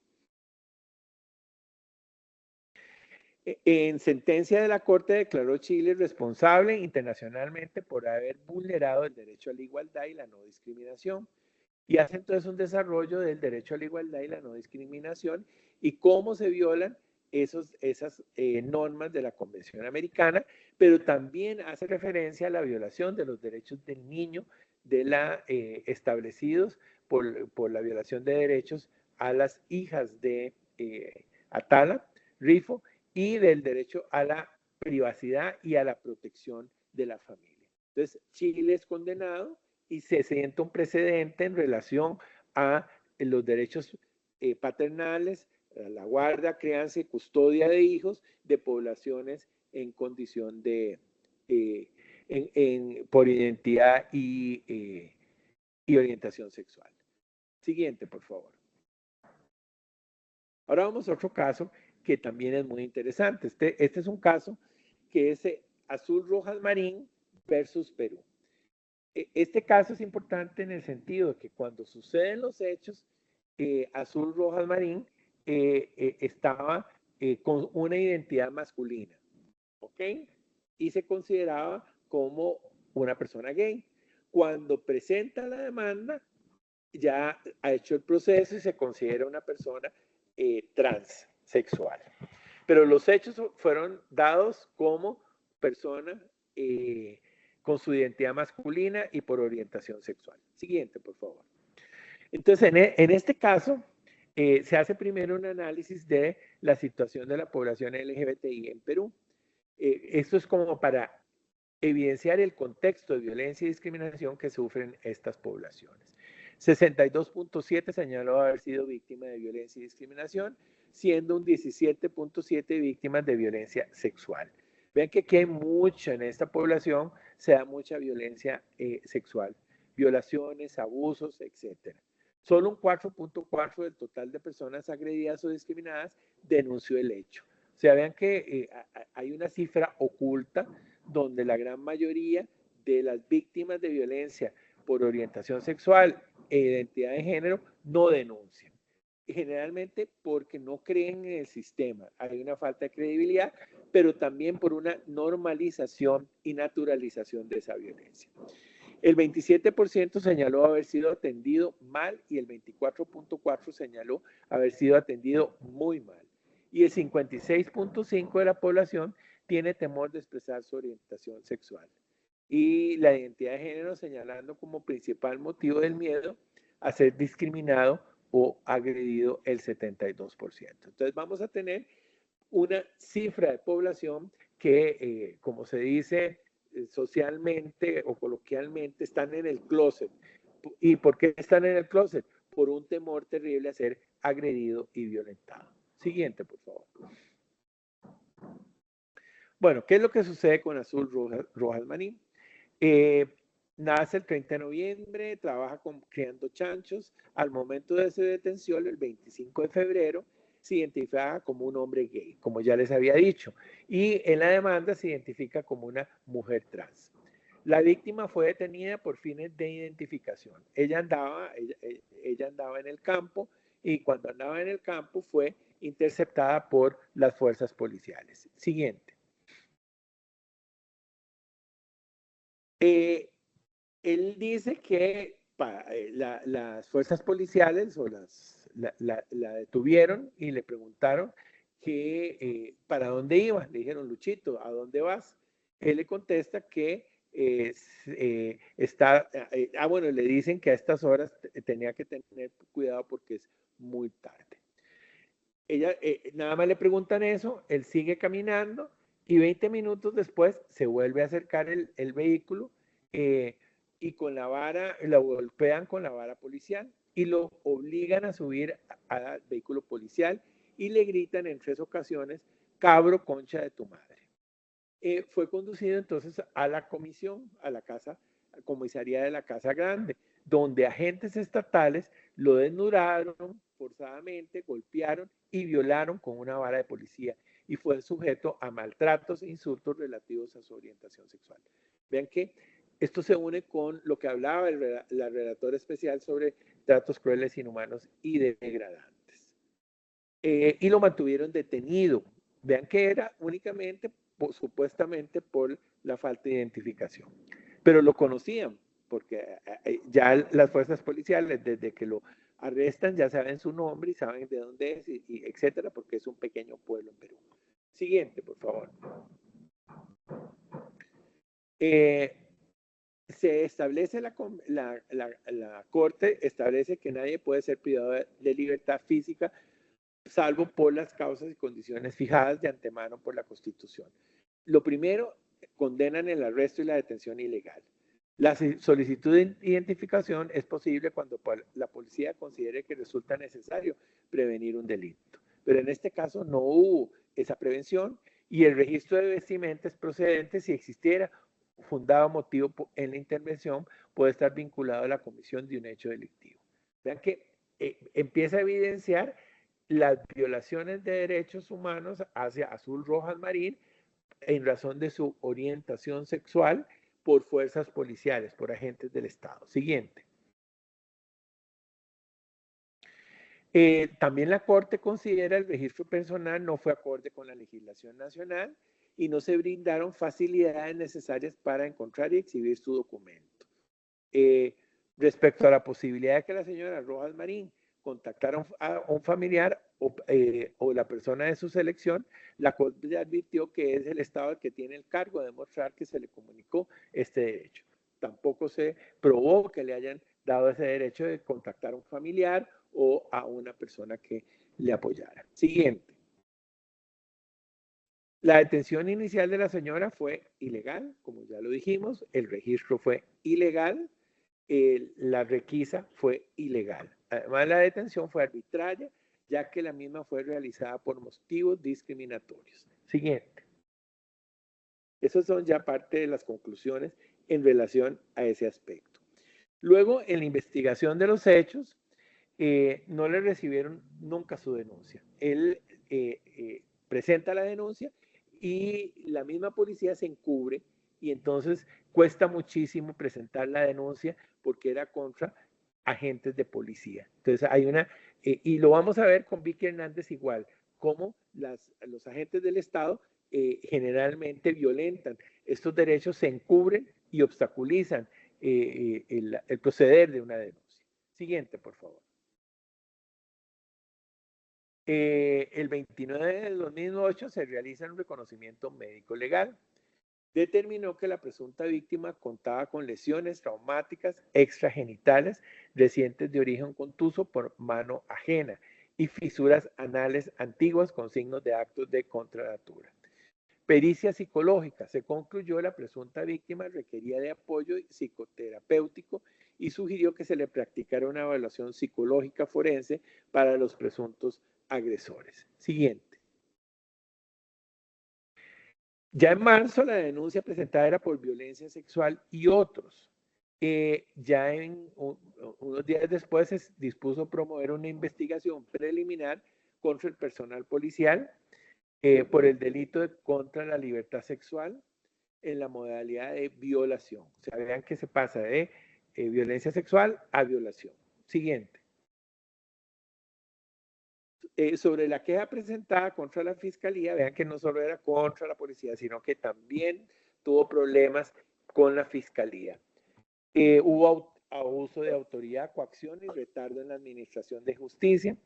En sentencia de la Corte declaró Chile responsable internacionalmente por haber vulnerado el derecho a la igualdad y la no discriminación. Y hace entonces un desarrollo del derecho a la igualdad y la no discriminación y cómo se violan esas normas de la Convención Americana, pero también hace referencia a la violación de los derechos del niño establecidos por la violación de derechos a las hijas de Atala, Rifo, y del derecho a la privacidad y a la protección de la familia. Entonces, Chile es condenado y se sienta un precedente en relación a los derechos paternales, a la guarda, crianza y custodia de hijos de poblaciones en condición de, por identidad y orientación sexual. Siguiente, por favor. Ahora vamos a otro caso que también es muy interesante. Este es un caso que es Azul Rojas Marín versus Perú. Este caso es importante en el sentido de que cuando suceden los hechos, Azul Rojas Marín estaba con una identidad masculina, ¿ok? Y se consideraba como una persona gay. Cuando presenta la demanda, ya ha hecho el proceso y se considera una persona transexual. Pero los hechos fueron dados como persona con su identidad masculina y por orientación sexual. Siguiente, por favor. Entonces, en este caso, se hace primero un análisis de la situación de la población LGBTI en Perú. Esto es como para evidenciar el contexto de violencia y discriminación que sufren estas poblaciones. 62.7 señaló haber sido víctima de violencia y discriminación, siendo un 17.7 víctimas de violencia sexual. Vean que aquí hay mucha, en esta población se da mucha violencia sexual, violaciones, abusos, etc. Solo un 4.4 del total de personas agredidas o discriminadas denunció el hecho. O sea, vean que hay una cifra oculta donde la gran mayoría de las víctimas de violencia por orientación sexual e identidad de género no denuncian. Generalmente porque no creen en el sistema. Hay una falta de credibilidad, pero también por una normalización y naturalización de esa violencia. El 27% señaló haber sido atendido mal y el 24.4% señaló haber sido atendido muy mal. Y el 56.5% de la población tiene temor de expresar su orientación sexual. Y la identidad de género señalando como principal motivo del miedo a ser discriminado o agredido el 72%. Entonces vamos a tener una cifra de población que, como se dice socialmente o coloquialmente, están en el closet. ¿Y por qué están en el closet? Por un temor terrible a ser agredido y violentado. Siguiente, por favor. Bueno, ¿qué es lo que sucede con Azul Rojas Marín? Nace el 30 de noviembre, trabaja criando chanchos. Al momento de su detención, el 25 de febrero, se identifica como un hombre gay, como ya les había dicho. Y en la demanda se identifica como una mujer trans. La víctima fue detenida por fines de identificación. Ella andaba en el campo y cuando andaba en el campo fue interceptada por las fuerzas policiales. Siguiente. Él dice que las fuerzas policiales la detuvieron y le preguntaron que para dónde iba. Le dijeron, Luchito, ¿a dónde vas? Él le contesta que bueno, le dicen que a estas horas tenía que tener cuidado porque es muy tarde. Ella, nada más le preguntan eso, él sigue caminando y 20 minutos después se vuelve a acercar el vehículo y con la vara, lo golpean con la vara policial y lo obligan a subir al vehículo policial y le gritan en 3 ocasiones, cabro concha de tu madre. Fue conducido entonces a la comisión, a la comisaría de la Casa Grande, donde agentes estatales lo desnudaron, forzadamente, golpearon y violaron con una vara de policía y fue sujeto a maltratos e insultos relativos a su orientación sexual. Vean que esto se une con lo que hablaba la relatora especial sobre tratos crueles, inhumanos y degradantes. Y lo mantuvieron detenido. Vean que era únicamente, supuestamente, por la falta de identificación. Pero lo conocían, porque ya las fuerzas policiales, desde que lo arrestan, ya saben su nombre y saben de dónde es, y etcétera, porque es un pequeño pueblo en Perú. Siguiente, por favor. Se establece la Corte establece que nadie puede ser privado de libertad física salvo por las causas y condiciones fijadas de antemano por la Constitución. Lo primero, condenan el arresto y la detención ilegal. La solicitud de identificación es posible cuando la policía considere que resulta necesario prevenir un delito. Pero en este caso no hubo esa prevención y el registro de vestimenta es procedente si existiera fundado motivo en la intervención, puede estar vinculado a la comisión de un hecho delictivo. Vean que empieza a evidenciar las violaciones de derechos humanos hacia Azul Rojas Marín en razón de su orientación sexual por fuerzas policiales, por agentes del Estado. Siguiente. También la Corte considera el registro personal no fue acorde con la legislación nacional y no se brindaron facilidades necesarias para encontrar y exhibir su documento. Respecto a la posibilidad de que la señora Rojas Marín contactara a un familiar o la persona de su selección, la Corte advirtió que es el Estado el que tiene el cargo de demostrar que se le comunicó este derecho. Tampoco se probó que le hayan dado ese derecho de contactar a un familiar o a una persona que le apoyara. Siguiente. La detención inicial de la señora fue ilegal, como ya lo dijimos, el registro fue ilegal, la requisa fue ilegal. Además, la detención fue arbitraria, ya que la misma fue realizada por motivos discriminatorios. Siguiente. Esas son ya parte de las conclusiones en relación a ese aspecto. Luego, en la investigación de los hechos, no le recibieron nunca su denuncia. Él presenta la denuncia y la misma policía se encubre y entonces cuesta muchísimo presentar la denuncia porque era contra agentes de policía. Entonces hay una, y lo vamos a ver con Vicky Hernández igual, cómo los agentes del Estado generalmente violentan estos derechos, se encubren y obstaculizan el proceder de una denuncia. Siguiente, por favor. El 29 de 2008 se realiza un reconocimiento médico legal. Determinó que la presunta víctima contaba con lesiones traumáticas extragenitales recientes de origen contuso por mano ajena y fisuras anales antiguas con signos de actos de contranatura. Pericia psicológica. Se concluyó que la presunta víctima requería de apoyo psicoterapéutico y sugirió que se le practicara una evaluación psicológica forense para los presuntos agresores. Siguiente. Ya en marzo la denuncia presentada era por violencia sexual y otros. Ya unos días después se dispuso promover una investigación preliminar contra el personal policial por el delito contra la libertad sexual en la modalidad de violación. O sea, vean que se pasa de violencia sexual a violación. Siguiente. Sobre la queja presentada contra la Fiscalía, vean que no solo era contra la policía, sino que también tuvo problemas con la Fiscalía. Hubo abuso de autoridad, coacción y retardo en la administración de justicia.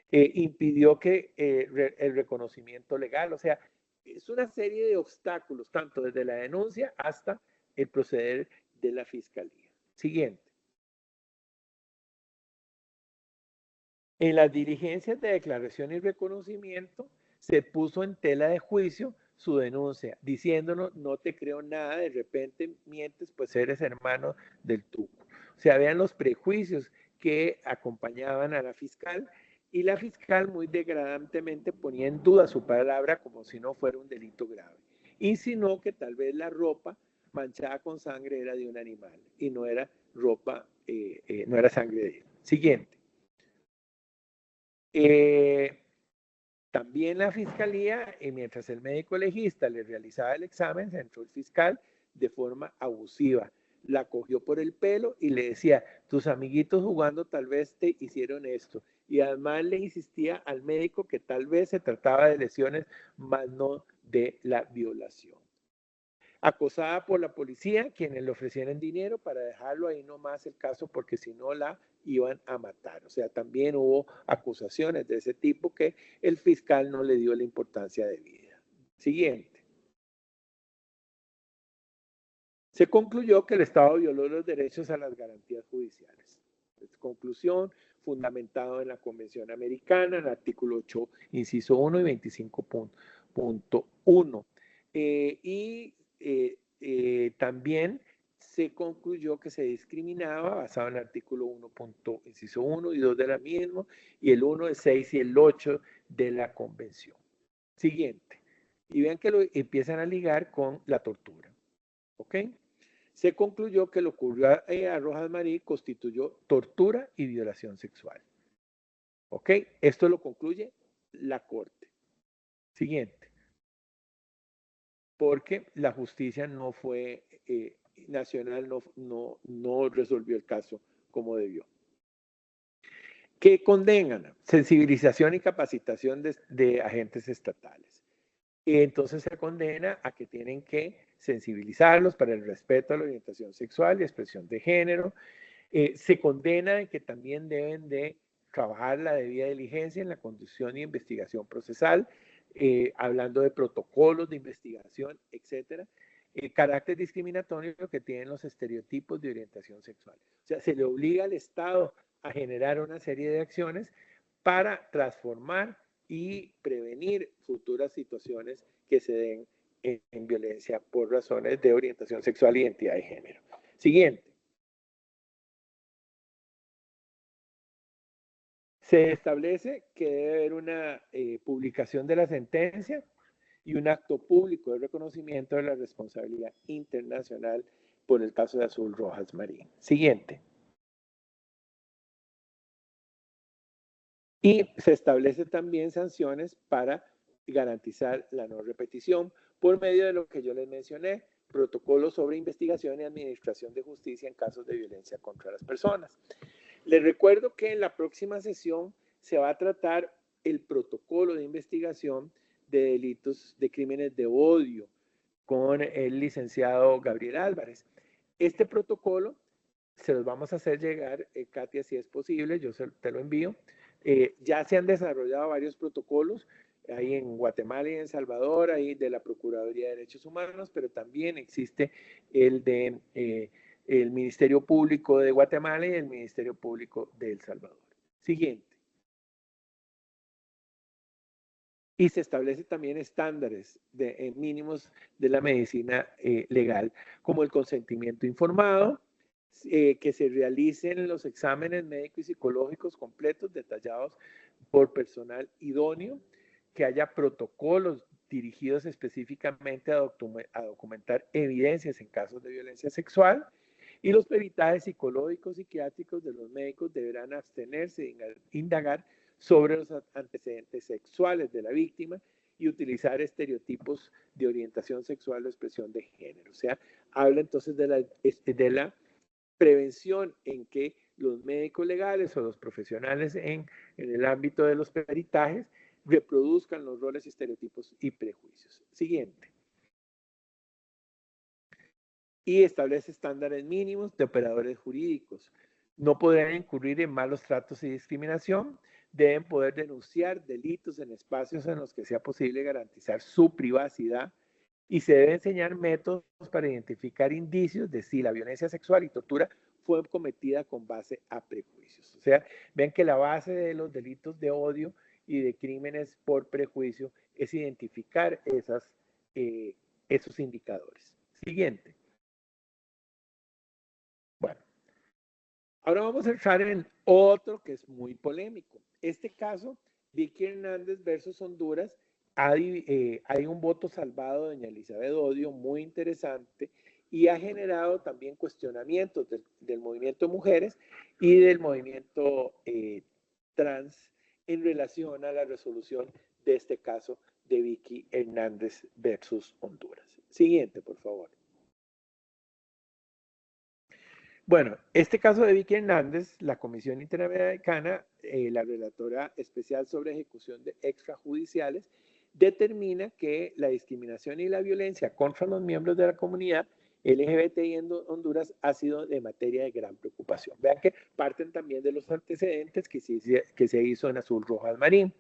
Impidió que el reconocimiento legal, o sea, es una serie de obstáculos, tanto desde la denuncia hasta el proceder de la Fiscalía. Siguiente. En las diligencias de declaración y reconocimiento se puso en tela de juicio su denuncia, diciéndonos, no te creo nada, de repente mientes, pues eres hermano del Tuco. O sea, vean los prejuicios que acompañaban a la fiscal y la fiscal muy degradantemente ponía en duda su palabra como si no fuera un delito grave. Insinuó que tal vez la ropa manchada con sangre era de un animal y no era ropa, no era sangre de él. Siguiente. También la fiscalía, mientras el médico legista le realizaba el examen, entró el fiscal de forma abusiva. La cogió por el pelo y le decía, tus amiguitos jugando tal vez te hicieron esto. Y además le insistía al médico que tal vez se trataba de lesiones, más no de la violación. Acosada por la policía, quienes le ofrecieron dinero para dejarlo ahí nomás el caso, porque si no la iban a matar. O sea, también hubo acusaciones de ese tipo que el fiscal no le dio la importancia debida. Siguiente. Se concluyó que el Estado violó los derechos a las garantías judiciales. Conclusión, fundamentado en la Convención Americana, en el artículo 8, inciso 1 y 25.1. También se concluyó que se discriminaba basado en el artículo 1, inciso 1 y 2 de la misma, y el 1, el 6 y el 8 de la Convención. Siguiente. Y vean que lo empiezan a ligar con la tortura. ¿Ok? Se concluyó que lo ocurrió a Rojas Marí constituyó tortura y violación sexual. ¿Ok? Esto lo concluye la Corte. Siguiente. Porque la justicia no fue nacional, no resolvió el caso como debió. ¿Qué condenan? Sensibilización y capacitación de agentes estatales. Y entonces se condena a que tienen que sensibilizarlos para el respeto a la orientación sexual y expresión de género. Se condena en que también deben de trabajar la debida diligencia en la conducción y investigación procesal, hablando de protocolos de investigación, etcétera. El carácter discriminatorio que tienen los estereotipos de orientación sexual. O sea, se le obliga al Estado a generar una serie de acciones para transformar y prevenir futuras situaciones que se den en violencia por razones de orientación sexual e identidad de género. Siguiente. Se establece que debe haber una publicación de la sentencia y un acto público de reconocimiento de la responsabilidad internacional por el caso de Azul Rojas Marín. Siguiente. Y se establece también sanciones para garantizar la no repetición por medio de lo que yo les mencioné, protocolos sobre investigación y administración de justicia en casos de violencia contra las personas. Les recuerdo que en la próxima sesión se va a tratar el protocolo de investigación de delitos de crímenes de odio con el licenciado Gabriel Álvarez. Este protocolo se los vamos a hacer llegar, Katia, si es posible, yo te lo envío. Ya se han desarrollado varios protocolos ahí en Guatemala y en Salvador, ahí de la Procuraduría de Derechos Humanos, pero también existe el de el Ministerio Público de Guatemala y el Ministerio Público de El Salvador. Siguiente. Y se establece también estándares mínimos de la medicina legal, como el consentimiento informado, que se realicen los exámenes médicos y psicológicos completos, detallados por personal idóneo, que haya protocolos dirigidos específicamente a documentar evidencias en casos de violencia sexual, y los peritajes psicológicos psiquiátricos de los médicos deberán abstenerse de indagar sobre los antecedentes sexuales de la víctima y utilizar estereotipos de orientación sexual o expresión de género. O sea, habla entonces de la prevención en que los médicos legales o los profesionales en el ámbito de los peritajes reproduzcan los roles, estereotipos y prejuicios. Siguiente. Y establece estándares mínimos de operadores jurídicos. No podrán incurrir en malos tratos y discriminación. Deben poder denunciar delitos en espacios en los que sea posible garantizar su privacidad y se deben enseñar métodos para identificar indicios de si la violencia sexual y tortura fue cometida con base a prejuicios. O sea, ven que la base de los delitos de odio y de crímenes por prejuicio es identificar esos indicadores. Siguiente. Bueno, ahora vamos a entrar en otro que es muy polémico. Este caso, Vicky Hernández versus Honduras, hay un voto salvado de doña Elizabeth Odio muy interesante y ha generado también cuestionamientos del movimiento de mujeres y del movimiento trans en relación a la resolución de este caso de Vicky Hernández versus Honduras. Siguiente, por favor. Bueno, este caso de Vicky Hernández, la Comisión Interamericana, la relatora especial sobre ejecución de extrajudiciales, determina que la discriminación y la violencia contra los miembros de la comunidad LGBTI en Honduras ha sido de materia de gran preocupación. Vean que parten también de los antecedentes que se hizo en Azul Rojas Marín.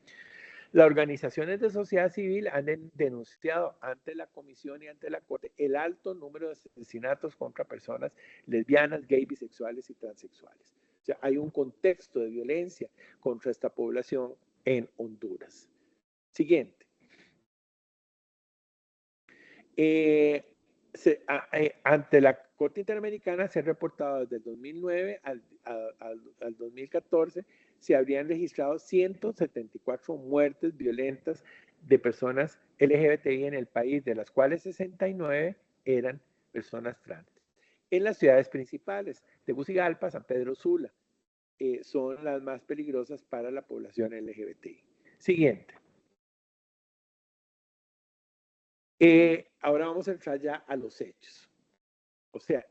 Las organizaciones de sociedad civil han denunciado ante la Comisión y ante la Corte el alto número de asesinatos contra personas lesbianas, gays, bisexuales y transexuales. O sea, hay un contexto de violencia contra esta población en Honduras. Siguiente. Ante la Corte Interamericana se ha reportado desde el 2009 al 2014 se habrían registrado 174 muertes violentas de personas LGBTI en el país, de las cuales 69 eran personas trans. En las ciudades principales, Tegucigalpa, San Pedro Sula, son las más peligrosas para la población LGBTI. Siguiente. Ahora vamos a entrar ya a los hechos. O sea,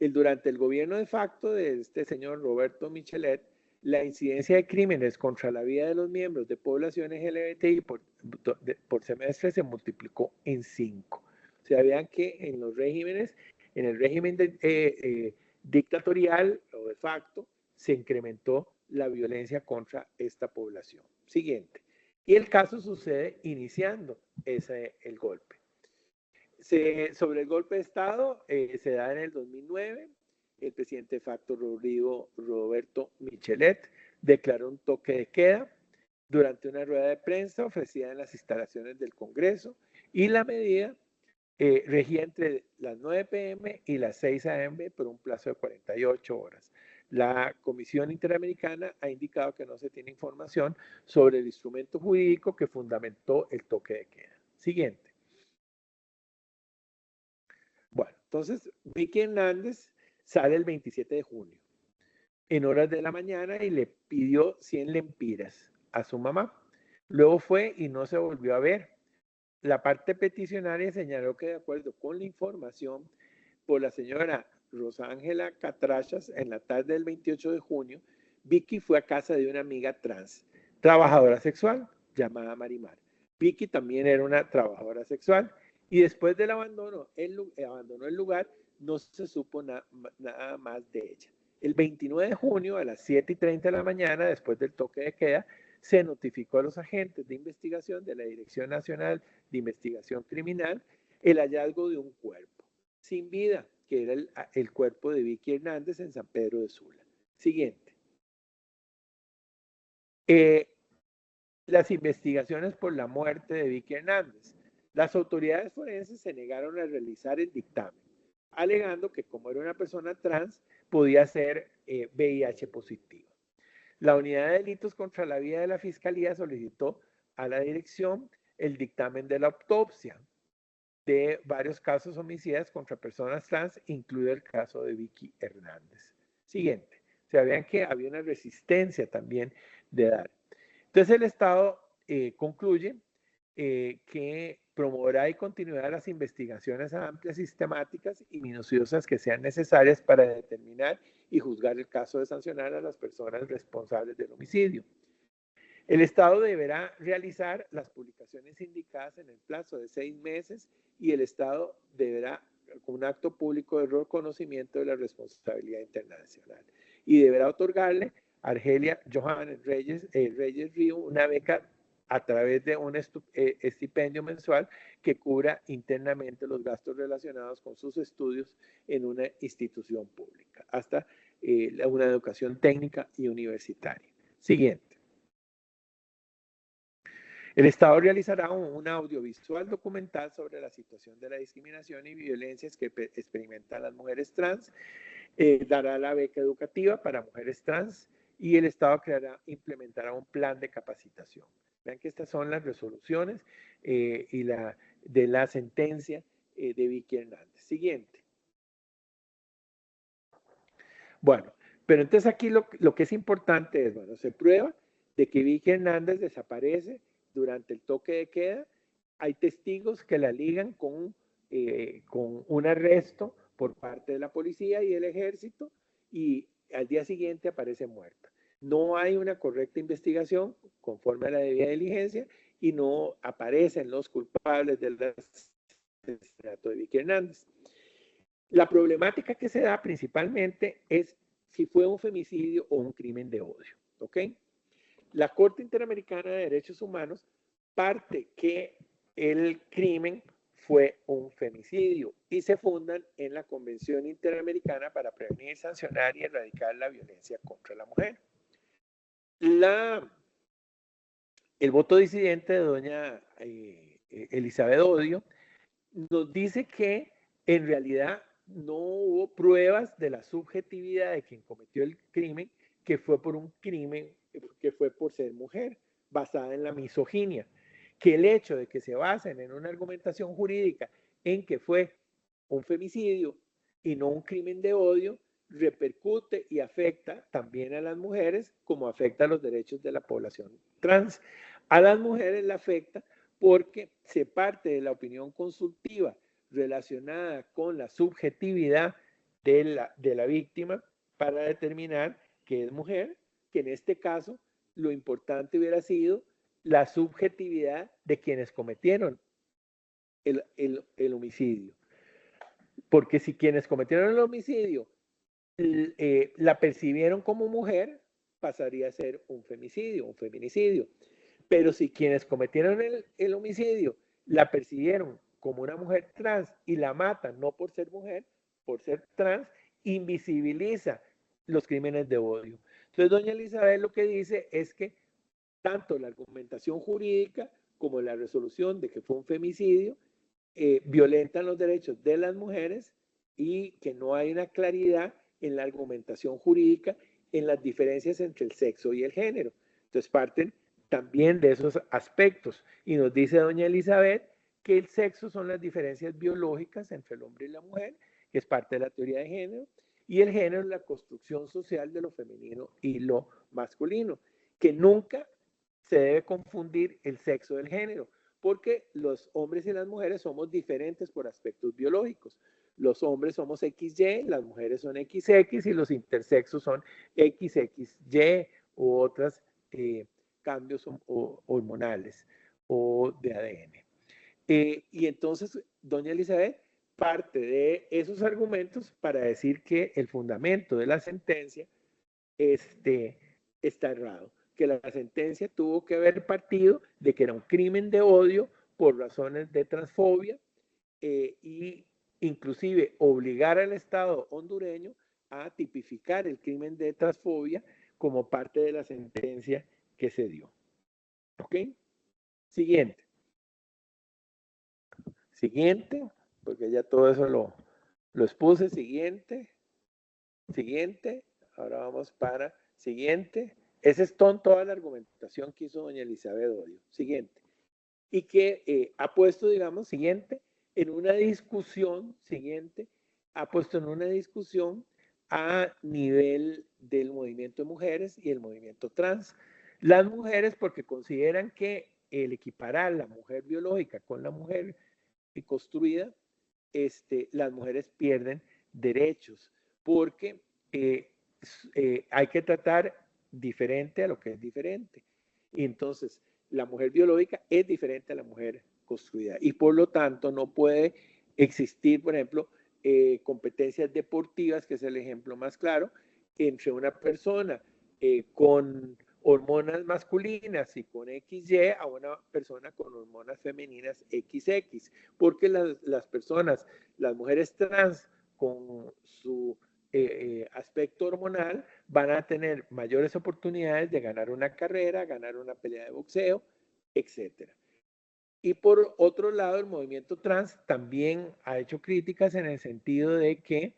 durante el gobierno de facto de este señor Roberto Michelet, la incidencia de crímenes contra la vida de los miembros de poblaciones LGBTI por semestre se multiplicó en 5. O sea, vean que en los regímenes, en el régimen dictatorial o de facto, se incrementó la violencia contra esta población. Siguiente. Y el caso sucede iniciando el golpe. Sobre el golpe de Estado se da en el 2009. El presidente de facto Roberto Michelet declaró un toque de queda durante una rueda de prensa ofrecida en las instalaciones del Congreso y la medida regía entre las 9 p.m. y las 6 a.m. por un plazo de 48 horas. La Comisión Interamericana ha indicado que no se tiene información sobre el instrumento jurídico que fundamentó el toque de queda. Siguiente. Bueno, entonces Vicky Hernández sale el 27 de junio en horas de la mañana y le pidió 100 lempiras a su mamá. Luego fue y no se volvió a ver. La parte peticionaria señaló que de acuerdo con la información por la señora Rosángela Catrachas en la tarde del 28 de junio, Vicky fue a casa de una amiga trans, trabajadora sexual, llamada Marimar. Vicky también era una trabajadora sexual y después del abandono, abandonó el lugar, no se supo nada más de ella. El 29 de junio a las 7:30 de la mañana, después del toque de queda, se notificó a los agentes de investigación de la Dirección Nacional de Investigación Criminal el hallazgo de un cuerpo sin vida, que era el cuerpo de Vicky Hernández en San Pedro de Sula. Siguiente. Las investigaciones por la muerte de Vicky Hernández. Las autoridades forenses se negaron a realizar el dictamen, alegando que como era una persona trans, podía ser VIH positiva. La Unidad de Delitos contra la Vida de la Fiscalía solicitó a la dirección el dictamen de la autopsia de varios casos homicidas contra personas trans, incluido el caso de Vicky Hernández. Siguiente. O sea, vean que había una resistencia también de dar. Entonces el Estado concluye que promoverá y continuará las investigaciones amplias, sistemáticas y minuciosas que sean necesarias para determinar y juzgar el caso de sancionar a las personas responsables del homicidio. El Estado deberá realizar las publicaciones indicadas en el plazo de 6 meses y el Estado deberá, con un acto público de reconocimiento de la responsabilidad internacional, y deberá otorgarle a Argelia Johannes Reyes Río una beca a través de un estipendio mensual que cubra internamente los gastos relacionados con sus estudios en una institución pública, hasta una educación técnica y universitaria. Siguiente. El Estado realizará un audiovisual documental sobre la situación de la discriminación y violencias que experimentan las mujeres trans, dará la beca educativa para mujeres trans y el Estado implementará un plan de capacitación. Vean que estas son las resoluciones de la sentencia de Vicky Hernández. Siguiente. Bueno, pero entonces aquí lo que es importante es, bueno, se prueba de que Vicky Hernández desaparece durante el toque de queda. Hay testigos que la ligan con un arresto por parte de la policía y el ejército, y al día siguiente aparece muerta. No hay una correcta investigación conforme a la debida diligencia y no aparecen los culpables del asesinato de Vicky Hernández. La problemática que se da principalmente es si fue un femicidio o un crimen de odio, ¿ok? La Corte Interamericana de Derechos Humanos parte que el crimen fue un femicidio y se fundan en la Convención Interamericana para prevenir, sancionar y erradicar la violencia contra la mujer. El voto disidente de doña Elizabeth Odio nos dice que en realidad no hubo pruebas de la subjetividad de quien cometió el crimen, que fue por un crimen que fue por ser mujer, basada en la misoginia, que el hecho de que se basen en una argumentación jurídica en que fue un femicidio y no un crimen de odio, repercute y afecta también a las mujeres como afecta a los derechos de la población trans. A las mujeres la afecta porque se parte de la opinión consultiva relacionada con la subjetividad de la víctima para determinar que es mujer, que en este caso lo importante hubiera sido la subjetividad de quienes cometieron el homicidio. Porque si quienes cometieron el homicidio la percibieron como mujer, pasaría a ser un femicidio, un feminicidio. Pero si quienes cometieron el homicidio la percibieron como una mujer trans y la matan, no por ser mujer, por ser trans, invisibiliza los crímenes de odio. Entonces, doña Elizabeth lo que dice es que tanto la argumentación jurídica como la resolución de que fue un femicidio violentan los derechos de las mujeres y que no hay una claridad en la argumentación jurídica en las diferencias entre el sexo y el género. Entonces parten también de esos aspectos y nos dice doña Elizabeth que el sexo son las diferencias biológicas entre el hombre y la mujer, que es parte de la teoría de género, y el género es la construcción social de lo femenino y lo masculino, que nunca se debe confundir el sexo del género, porque los hombres y las mujeres somos diferentes por aspectos biológicos. Los hombres somos XY, las mujeres son XX y los intersexos son XXY u otros cambios hormonales o de ADN. Y entonces, doña Elizabeth parte de esos argumentos para decir que el fundamento de la sentencia está errado, que la sentencia tuvo que haber partido de que era un crimen de odio por razones de transfobia y inclusive obligar al Estado hondureño a tipificar el crimen de transfobia como parte de la sentencia que se dio. ¿Ok? Siguiente. Siguiente, porque ya todo eso lo expuse. Siguiente. Siguiente. Ahora vamos para siguiente. Esa es toda la argumentación que hizo doña Elizabeth Odio. Siguiente. Y que ha puesto, digamos, siguiente, en una discusión, siguiente, ha puesto en una discusión a nivel del movimiento de mujeres y el movimiento trans. Las mujeres porque consideran que el equiparar la mujer biológica con la mujer construida, las mujeres pierden derechos porque hay que tratar diferente a lo que es diferente. Y entonces, la mujer biológica es diferente a la mujer construida y por lo tanto no puede existir, por ejemplo, competencias deportivas, que es el ejemplo más claro, entre una persona con hormonas masculinas y con XY a una persona con hormonas femeninas XX, porque las personas, las mujeres trans con su aspecto hormonal van a tener mayores oportunidades de ganar una carrera, ganar una pelea de boxeo, etc. Y por otro lado, el movimiento trans también ha hecho críticas en el sentido de que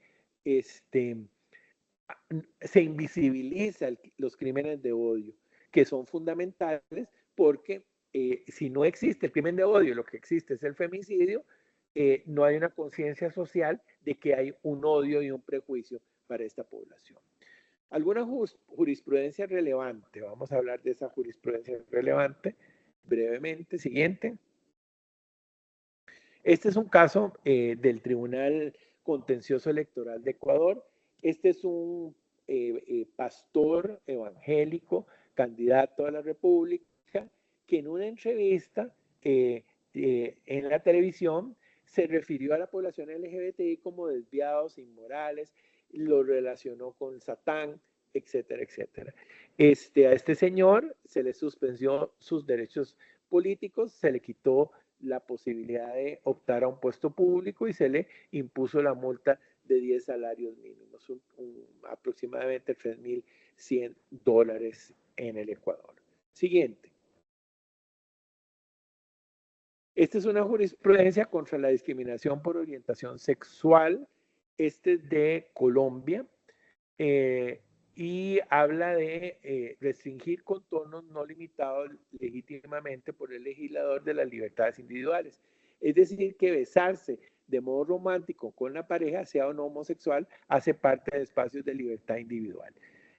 se invisibiliza los crímenes de odio, que son fundamentales porque si no existe el crimen de odio, lo que existe es el femicidio, no hay una conciencia social de que hay un odio y un prejuicio para esta población. Alguna jurisprudencia relevante. Vamos a hablar de esa jurisprudencia relevante brevemente. Siguiente. Este es un caso del Tribunal Contencioso Electoral de Ecuador. Este es un pastor evangélico, candidato a la República, que en una entrevista en la televisión se refirió a la población LGBTI como desviados, inmorales, lo relacionó con Satán, etcétera, etcétera. A este señor se le suspendió sus derechos políticos, se le quitó la posibilidad de optar a un puesto público y se le impuso la multa de 10 salarios mínimos, aproximadamente $3.100 en el Ecuador. Siguiente. Esta es una jurisprudencia contra la discriminación por orientación sexual. Este es de Colombia y habla de restringir contornos no limitados legítimamente por el legislador de las libertades individuales. Es decir, que besarse de modo romántico con la pareja, sea o no homosexual, hace parte de espacios de libertad individual.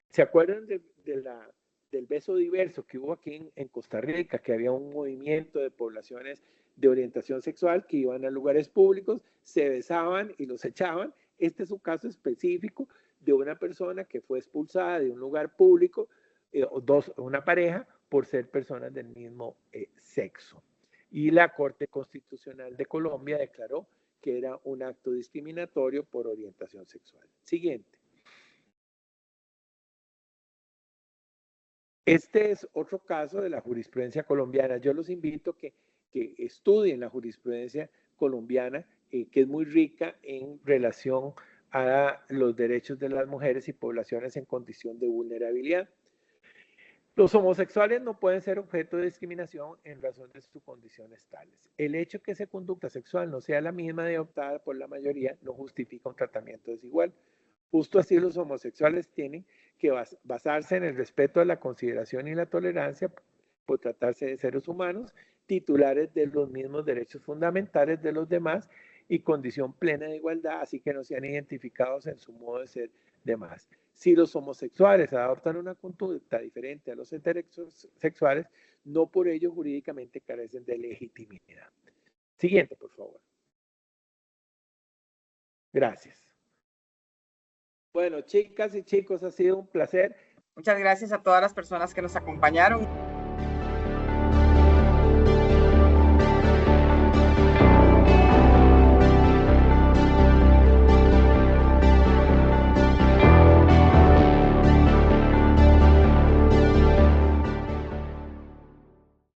¿Se acuerdan del beso diverso que hubo aquí en Costa Rica, que había un movimiento de poblaciones de orientación sexual que iban a lugares públicos, se besaban y los echaban? Este es un caso específico de una persona que fue expulsada de un lugar público, una pareja, por ser personas del mismo sexo. Y la Corte Constitucional de Colombia declaró que era un acto discriminatorio por orientación sexual. Siguiente. Este es otro caso de la jurisprudencia colombiana. Yo los invito a que estudien la jurisprudencia colombiana, que es muy rica en relación a los derechos de las mujeres y poblaciones en condición de vulnerabilidad. Los homosexuales no pueden ser objeto de discriminación en razón de sus condiciones tales. El hecho que esa conducta sexual no sea la misma de adoptada por la mayoría no justifica un tratamiento desigual. Justo así los homosexuales tienen que basarse en el respeto a la consideración y la tolerancia por tratarse de seres humanos, titulares de los mismos derechos fundamentales de los demás y condición plena de igualdad, así que no sean identificados en su modo de ser demás. Si los homosexuales adoptan una conducta diferente a los heterosexuales, no por ello jurídicamente carecen de legitimidad. Siguiente, por favor. Gracias. Bueno, chicas y chicos, ha sido un placer. Muchas gracias a todas las personas que nos acompañaron.